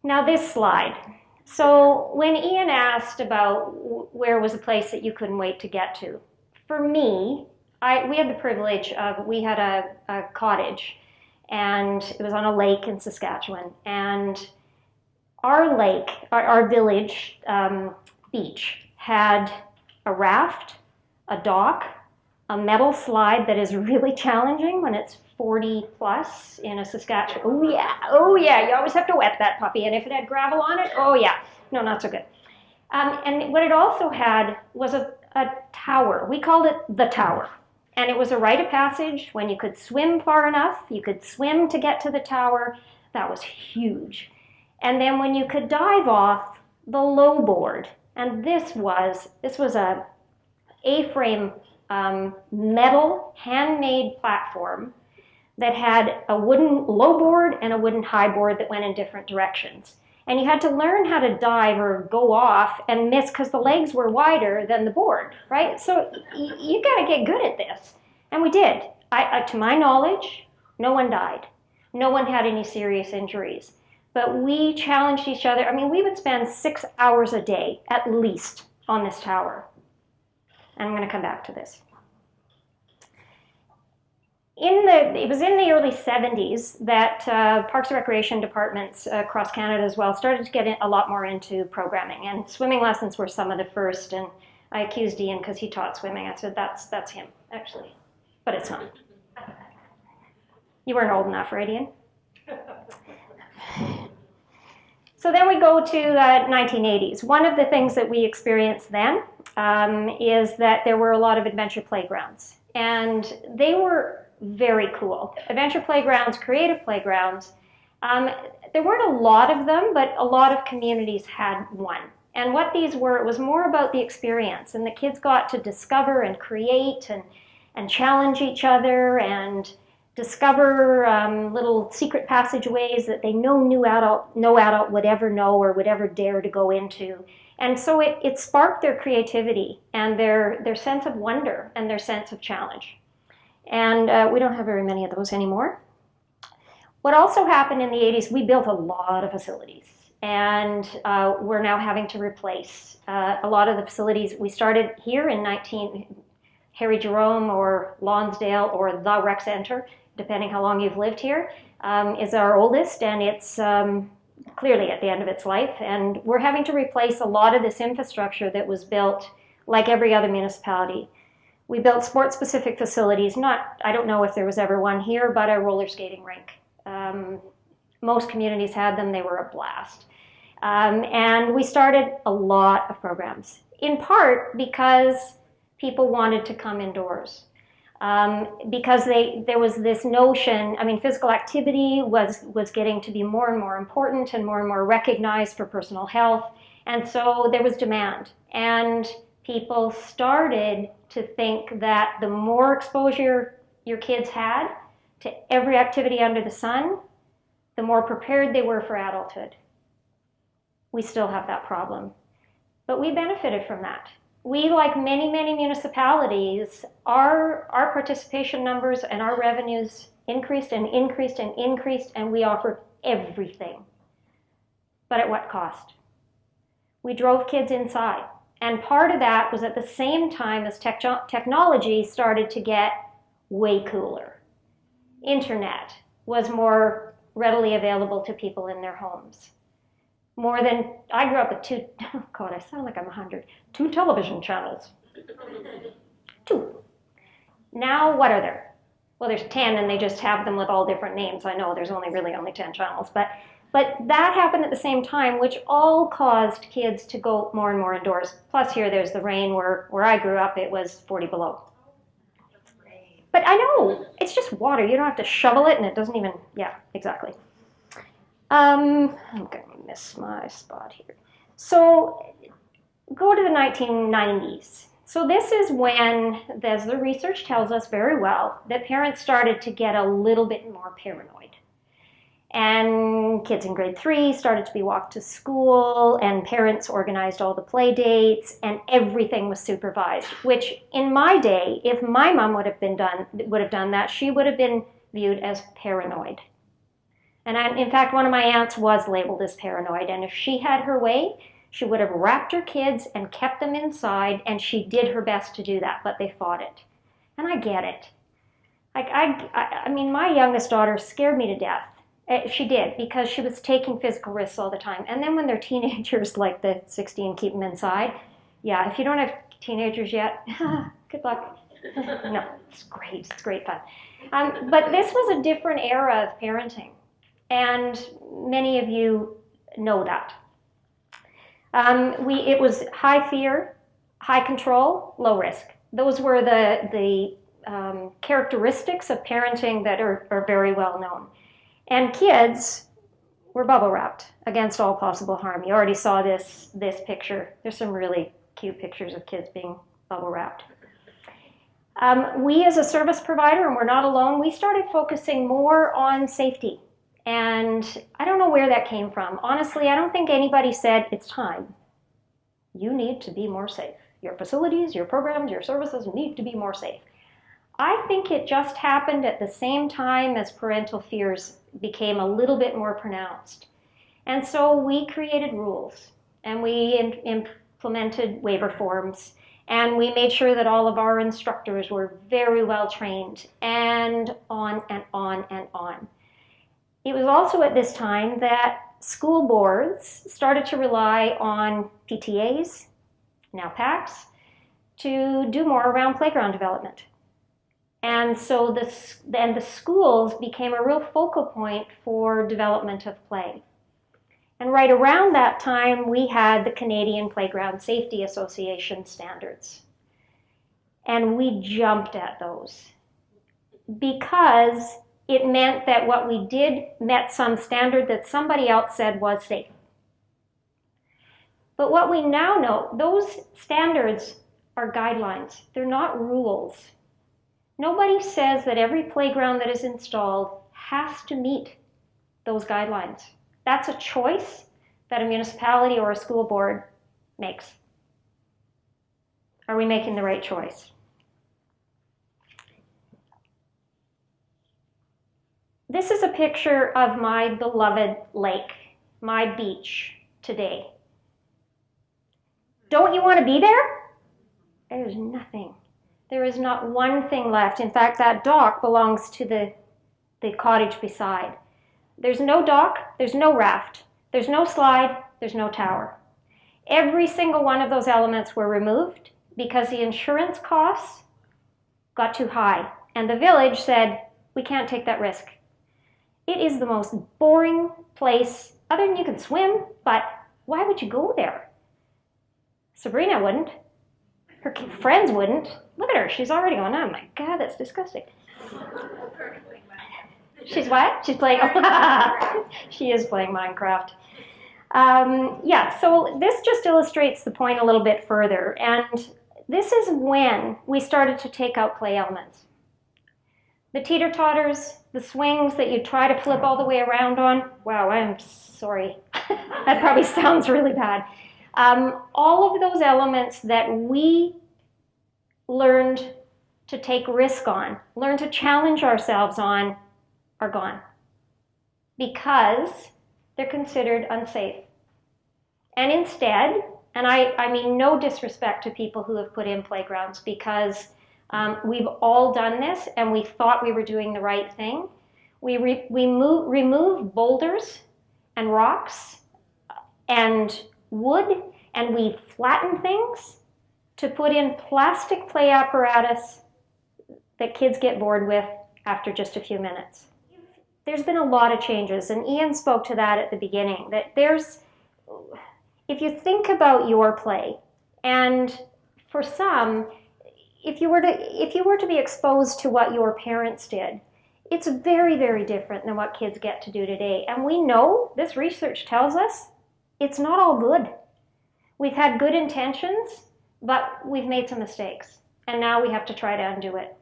Now this slide. So when Ian asked about where was a place that you couldn't wait to get to, for me, we had the privilege of, we had a cottage, and it was on a lake in Saskatchewan. And our lake, our village beach, had a raft, a dock, a metal slide that is really challenging when it's 40 plus in a Saskatchewan. Oh yeah, you always have to wet that puppy. And if it had gravel on it, oh yeah, no, not so good. And what it also had was a tower. We called it the tower. And it was a rite of passage. When you could swim far enough, you could swim to get to the tower. That was huge. And then when you could dive off, the low board. And this was a A-frame metal handmade platform that had a wooden low board and a wooden high board that went in different directions. And you had to learn how to dive or go off and miss because the legs were wider than the board, right? So you got to get good at this. And we did. To my knowledge, no one died. No one had any serious injuries. But we challenged each other. I mean, we would spend 6 hours a day, at least, on this tower. And I'm going to come back to this. It was in the early 70s that Parks and Recreation departments across Canada as well started to get a lot more into programming. And swimming lessons were some of the first. And I accused Ian because he taught swimming. I said, that's him, actually. But it's not. You weren't old enough, right, Ian? So then we go to 1980s. One of the things that we experienced then is that there were a lot of adventure playgrounds. And they were very cool. Adventure playgrounds, creative playgrounds. There weren't a lot of them, but a lot of communities had one. And what these were, it was more about the experience. And the kids got to discover and create and challenge each other and discover little secret passageways that no adult would ever know or would ever dare to go into. And so it sparked their creativity and their sense of wonder and their sense of challenge. And we don't have very many of those anymore. What also happened in the 80s, we built a lot of facilities. And we're now having to replace a lot of the facilities. We started here in Harry Jerome or Lonsdale or the Rec Center, depending how long you've lived here, is our oldest, and it's clearly at the end of its life. And we're having to replace a lot of this infrastructure that was built like every other municipality. We built sport-specific facilities, I don't know if there was ever one here, but a roller skating rink. Most communities had them, they were a blast. And we started a lot of programs, in part because people wanted to come indoors. Because there was this notion, physical activity was getting to be more and more important and more recognized for personal health. And so there was demand. And people started to think that the more exposure your kids had, to every activity under the sun, the more prepared they were for adulthood. We still have that problem, but we benefited from that. We, like many, many municipalities, our participation numbers and our revenues increased and increased and increased, and we offered everything. But at what cost? We drove kids inside. And part of that was at the same time as technology started to get way cooler. Internet was more readily available to people in their homes. I grew up with I sound like I'm 100, 2 television channels. 2. Now, what are there? Well, there's 10, and they just have them with all different names. I know there's only 10 channels, but that happened at the same time, which all caused kids to go more and more indoors. Plus here, there's the rain. Where I grew up, it was 40 below. But I know, it's just water. You don't have to shovel it, and it doesn't even, yeah, exactly. I'm going to miss my spot here. So go to the 1990s. So this is when, as the research tells us very well, that parents started to get a little bit more paranoid. And kids in grade 3 started to be walked to school, and parents organized all the play dates, and everything was supervised, which in my day, if my mom would have done that, she would have been viewed as paranoid. And in fact, one of my aunts was labeled as paranoid, and if she had her way, she would have wrapped her kids and kept them inside, and she did her best to do that, but they fought it. And I get it. Like, I mean, my youngest daughter scared me to death. She did, because she was taking physical risks all the time. And then when they're teenagers, like the 16, keep them inside. Yeah, if you don't have teenagers yet, good luck. No, it's great fun. But this was a different era of parenting. And many of you know that. It was high fear, high control, low risk. Those were the characteristics of parenting that are very well known. And kids were bubble wrapped against all possible harm. You already saw this picture. There's some really cute pictures of kids being bubble wrapped. We as a service provider, and we're not alone, we started focusing more on safety. And I don't know where that came from. Honestly, I don't think anybody said, it's time. You need to be more safe. Your facilities, your programs, your services need to be more safe. I think it just happened at the same time as parental fears became a little bit more pronounced. And so we created rules, and we implemented waiver forms, and we made sure that all of our instructors were very well trained, and on and on and on. It was also at this time that school boards started to rely on PTAs, now PACs, to do more around playground development. And so the schools became a real focal point for development of play. And right around that time, we had the Canadian Playground Safety Association standards. And we jumped at those because it meant that what we did met some standard that somebody else said was safe. But what we now know, those standards are guidelines. They're not rules. Nobody says that every playground that is installed has to meet those guidelines. That's a choice that a municipality or a school board makes. Are we making the right choice? This is a picture of my beloved lake, my beach today. Don't you want to be there? There's nothing. There is not one thing left. In fact, that dock belongs to the cottage beside. There's no dock, there's no raft, there's no slide, there's no tower. Every single one of those elements were removed because the insurance costs got too high. And the village said, we can't take that risk. It is the most boring place, other than you can swim, but why would you go there? Sabrina wouldn't. Her friends wouldn't. Look at her, she's already going, oh my God, that's disgusting. She's what? She's playing, she is playing Minecraft. Yeah, so this just illustrates the point a little bit further. And this is when we started to take out play elements. The teeter-totters, the swings that you try to flip all the way around on. Wow, I'm sorry. That probably sounds really bad. All of those elements that we learned to take risk on, learned to challenge ourselves on, are gone because they're considered unsafe. And instead, and I mean no disrespect to people who have put in playgrounds, because we've all done this and we thought we were doing the right thing. We remove boulders and rocks and wood, and we flatten things to put in plastic play apparatus that kids get bored with after just a few minutes. There's been a lot of changes, and Ian spoke to that at the beginning, that if you think about your play, and for some, if you were to be exposed to what your parents did, it's very, very different than what kids get to do today. And we know, this research tells us, it's not all good. We've had good intentions, but we've made some mistakes, and now we have to try to undo it.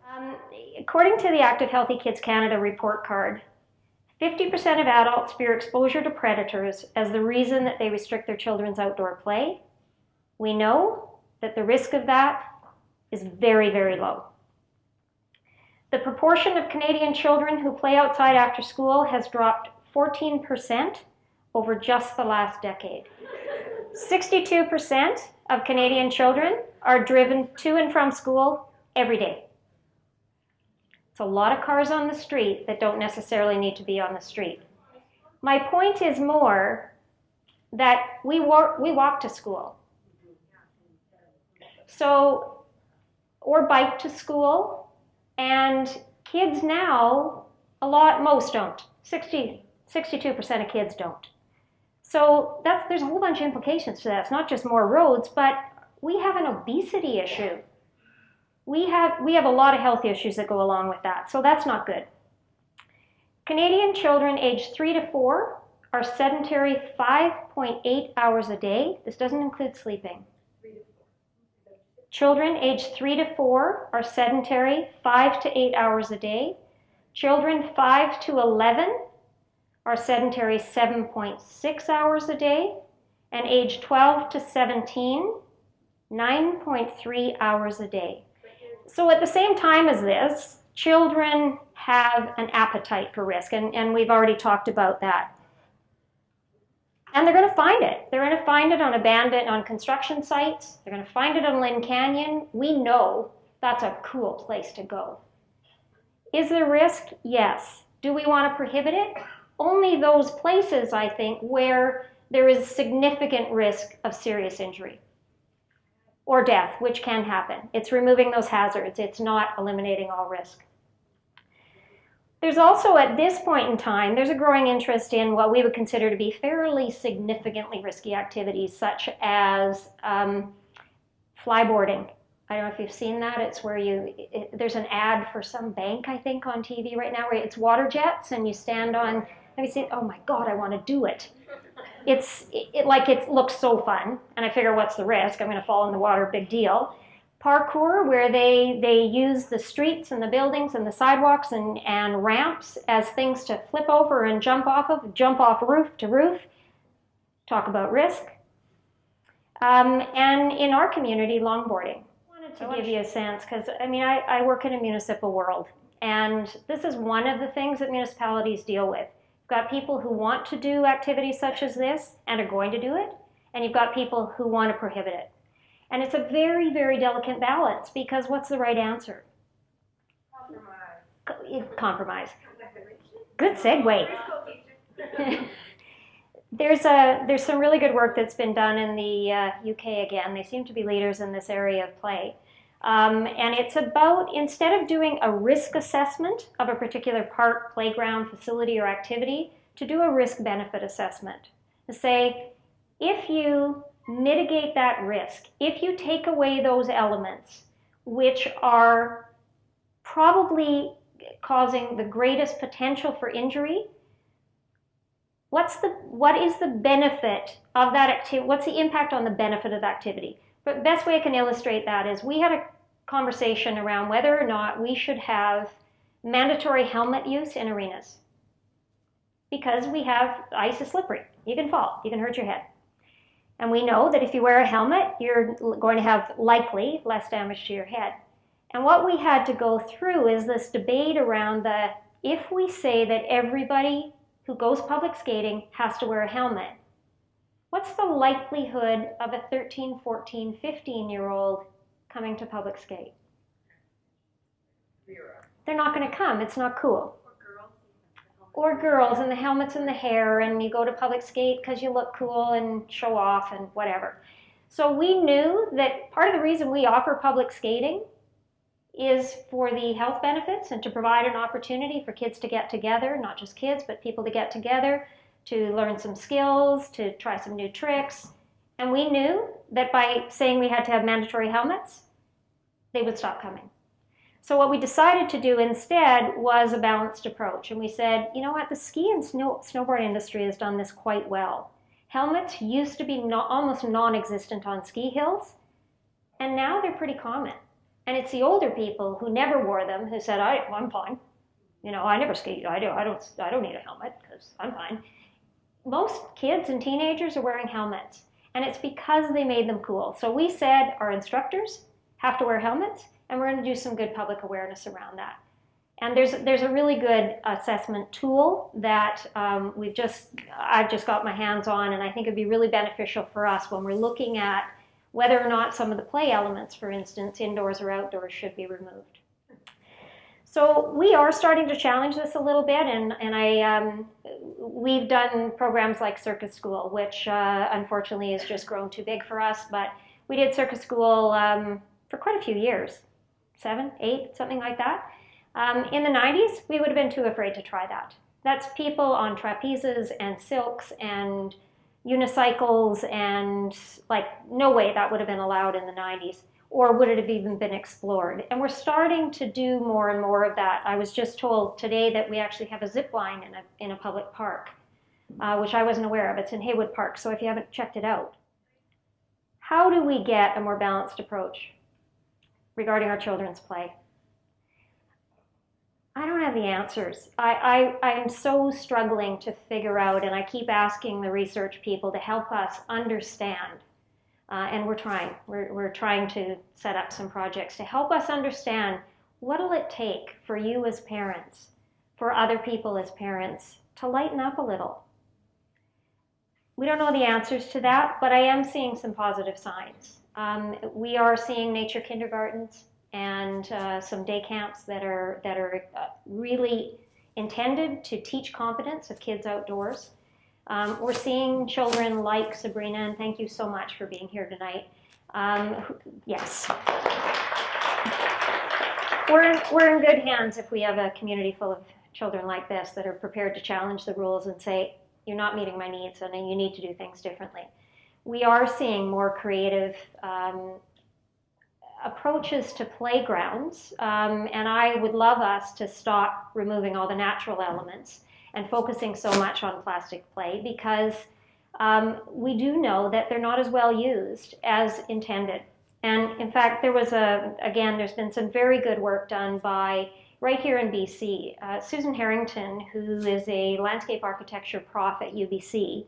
According to the Active Healthy Kids Canada report card, 50% of adults fear exposure to predators as the reason that they restrict their children's outdoor play. We know that the risk of that is very, very low. The proportion of Canadian children who play outside after school has dropped 14% over just the last decade. 62% of Canadian children are driven to and from school every day. It's a lot of cars on the street that don't necessarily need to be on the street. My point is more that we walk to school. So, or bike to school, and kids now, most don't. 62% of kids don't. So there's a whole bunch of implications to that. It's not just more roads, but we have an obesity issue. We have a lot of health issues that go along with that, so that's not good. Canadian children aged 3 to 4 are sedentary 5.8 hours a day. This doesn't include sleeping. Children aged 3 to 4 are sedentary 5 to 8 hours a day. Children 5 to 11 are sedentary 7.6 hours a day. And age 12 to 17, 9.3 hours a day. So at the same time as this, children have an appetite for risk, and we've already talked about that. And they're going to find it. They're going to find it on construction sites. They're going to find it on Lynn Canyon. We know that's a cool place to go. Is there risk? Yes. Do we want to prohibit it? Only those places, I think, where there is significant risk of serious injury or death, which can happen. It's removing those hazards. It's not eliminating all risk. There's also, at this point in time, there's a growing interest in what we would consider to be fairly significantly risky activities, such as flyboarding. I don't know if you've seen that. It's where there's an ad for some bank, I think, on TV right now, where it's water jets, and you stand on, have you seen, oh my God, I want to do it. It looks so fun, and I figure, what's the risk? I'm going to fall in the water, big deal. Parkour, where they use the streets and the buildings and the sidewalks and ramps as things to flip over and jump off roof to roof. Talk about risk. And in our community, longboarding. I wanted to give you a sense, because I work in a municipal world, and this is one of the things that municipalities deal with. You've got people who want to do activities such as this and are going to do it, and you've got people who want to prohibit it. And it's a very, very delicate balance, because what's the right answer? Compromise. Good segue. There's some really good work that's been done in the UK again. They seem to be leaders in this area of play. And it's about, instead of doing a risk assessment of a particular park, playground, facility, or activity, to do a risk-benefit assessment. To say, if you mitigate that risk, if you take away those elements which are probably causing the greatest potential for injury, what is the benefit of that activity? What's the impact on the benefit of the activity? But the best way I can illustrate that is, we had a conversation around whether or not we should have mandatory helmet use in arenas. Because ice is slippery. You can fall, you can hurt your head. And we know that if you wear a helmet, you're going to have likely less damage to your head. And what we had to go through is this debate around if we say that everybody who goes public skating has to wear a helmet, what's the likelihood of a 13, 14, 15-year-old coming to public skate? They're not going to come. It's not cool. Or girls, and the helmets and the hair, and you go to public skate because you look cool and show off and whatever. So we knew that part of the reason we offer public skating is for the health benefits and to provide an opportunity for kids to get together, not just kids, but people to get together, to learn some skills, to try some new tricks. And we knew that by saying we had to have mandatory helmets, they would stop coming. So what we decided to do instead was a balanced approach. And we said, you know what, the ski and snowboard industry has done this quite well. Helmets used to be almost non-existent on ski hills, and now they're pretty common. And it's the older people who never wore them who said, I'm fine. You know, I never ski. I don't need a helmet because I'm fine. Most kids and teenagers are wearing helmets, and it's because they made them cool. So we said our instructors have to wear helmets, and we're going to do some good public awareness around that. And there's a really good assessment tool that I've just got my hands on, and I think it'd be really beneficial for us when we're looking at whether or not some of the play elements, for instance, indoors or outdoors, should be removed. So we are starting to challenge this a little bit, and we've done programs like Circus School, which unfortunately has just grown too big for us, but we did Circus School for quite a few years, 7, 8, something like that. In the 90s, we would have been too afraid to try that. That's people on trapezes and silks and unicycles, and like, no way that would have been allowed in the 90s, or would it have even been explored? And we're starting to do more and more of that. I was just told today that we actually have a zip line in a public park, which I wasn't aware of. It's in Haywood Park, so if you haven't checked it out. How do we get a more balanced approach regarding our children's play? I don't have the answers. I am so struggling to figure out, and I keep asking the research people to help us understand. And we're trying. We're trying to set up some projects to help us understand what will it take for you as parents, for other people as parents, to lighten up a little. We don't know the answers to that, but I am seeing some positive signs. We are seeing nature kindergartens and some day camps that are really intended to teach competence of kids outdoors. We're seeing children like Sabrina, and thank you so much for being here tonight. Yes. We're in good hands if we have a community full of children like this that are prepared to challenge the rules and say, you're not meeting my needs and you need to do things differently. We are seeing more creative approaches to playgrounds, and I would love us to stop removing all the natural elements and focusing so much on plastic play, because we do know that they're not as well used as intended. And in fact, there's been some very good work done by, right here in BC, Susan Harrington, who is a landscape architecture prof at UBC,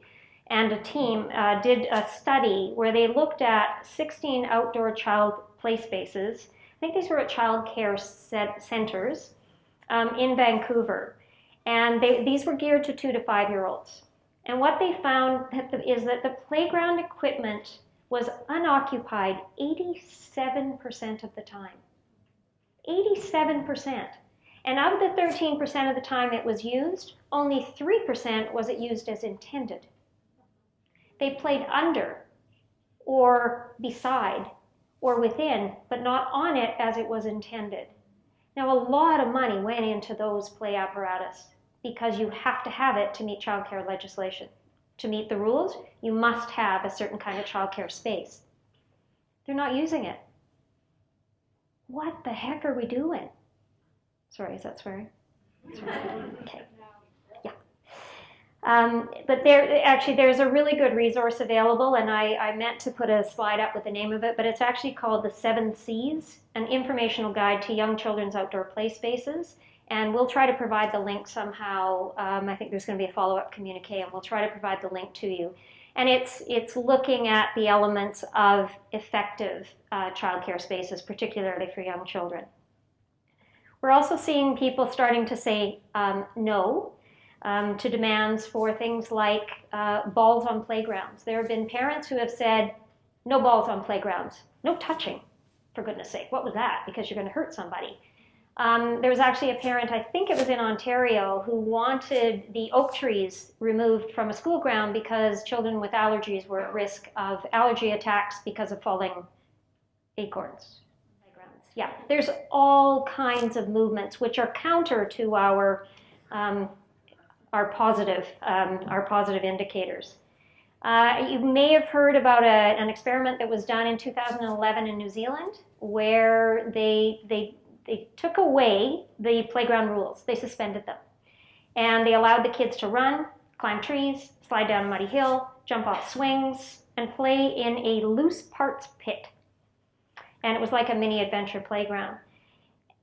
and a team did a study where they looked at 16 outdoor child play spaces. I think these were at child care centers in Vancouver. And these were geared to 2 to 5-year-olds. And what they found is that the playground equipment was unoccupied 87% of the time. 87%. And of the 13% of the time it was used, only 3% was it used as intended. They played under, or beside, or within, but not on it as it was intended. Now, a lot of money went into those play apparatus because you have to have it to meet child care legislation. To meet the rules, you must have a certain kind of child care space. They're not using it. What the heck are we doing? Sorry, is that swearing? Okay. Yeah. But there's a really good resource available, and I meant to put a slide up with the name of it, but it's actually called the 7 Cs, an informational guide to young children's outdoor play spaces. And we'll try to provide the link somehow. I think there's going to be a follow-up communique, and we'll try to provide the link to you. And it's looking at the elements of effective childcare spaces, particularly for young children. We're also seeing people starting to say no to demands for things like balls on playgrounds. There have been parents who have said, no balls on playgrounds, no touching, for goodness sake. What was that? Because you're going to hurt somebody. There was actually a parent, I think it was in Ontario, who wanted the oak trees removed from a school ground because children with allergies were at risk of allergy attacks because of falling acorns. Yeah, there's all kinds of movements which are counter to our positive indicators. You may have heard about an experiment that was done in 2011 in New Zealand, where they took away the playground rules. They suspended them. And they allowed the kids to run, climb trees, slide down a muddy hill, jump off swings, and play in a loose parts pit. And it was like a mini adventure playground.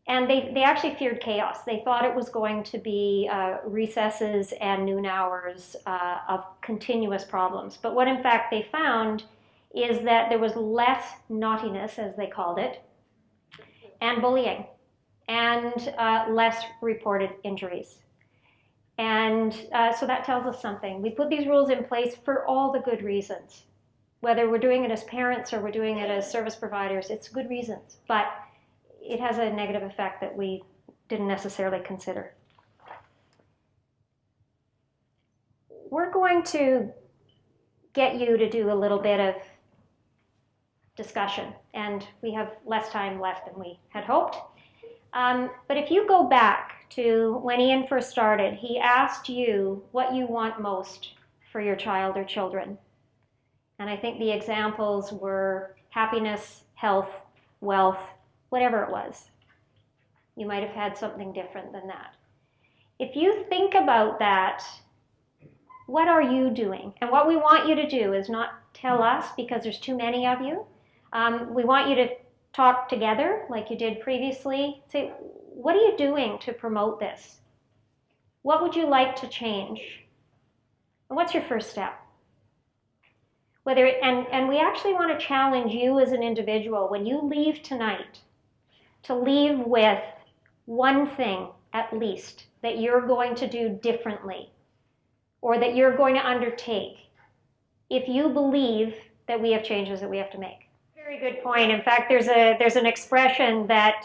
And they actually feared chaos. They thought it was going to be recesses and noon hours of continuous problems. But what in fact they found is that there was less naughtiness, as they called it, and bullying, and less reported injuries. And so that tells us something. We put these rules in place for all the good reasons. Whether we're doing it as parents or we're doing it as service providers, it's good reasons, but it has a negative effect that we didn't necessarily consider. We're going to get you to do a little bit of discussion, and we have less time left than we had hoped. But if you go back to when Ian first started, he asked you what you want most for your child or children. And I think the examples were happiness, health, wealth, whatever it was. You might have had something different than that. If you think about that, what are you doing? And what we want you to do is not tell us, because there's too many of you. We want you to talk together like you did previously. Say, what are you doing to promote this? What would you like to change? And what's your first step? And we actually want to challenge you as an individual, when you leave tonight, to leave with one thing at least that you're going to do differently, or that you're going to undertake if you believe that we have changes that we have to make. Very good point. In fact, there's an expression that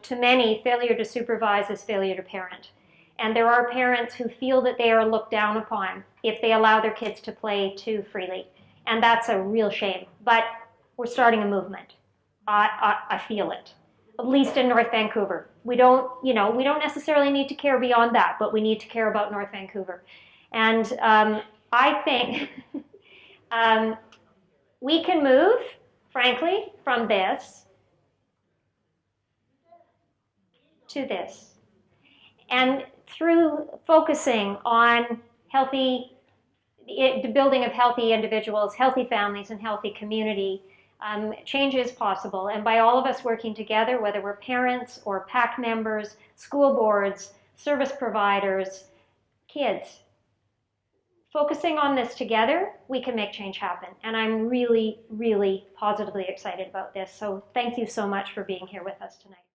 to many, failure to supervise is failure to parent. And there are parents who feel that they are looked down upon if they allow their kids to play too freely. And that's a real shame. But we're starting a movement. I feel it, at least in North Vancouver. We don't necessarily need to care beyond that, but we need to care about North Vancouver. And I think we can move, frankly, from this to this. And through focusing on the building of healthy individuals, healthy families, and healthy community, change is possible. And by all of us working together, whether we're parents or PAC members, school boards, service providers, kids, focusing on this together, we can make change happen. And I'm really, really positively excited about this. So thank you so much for being here with us tonight.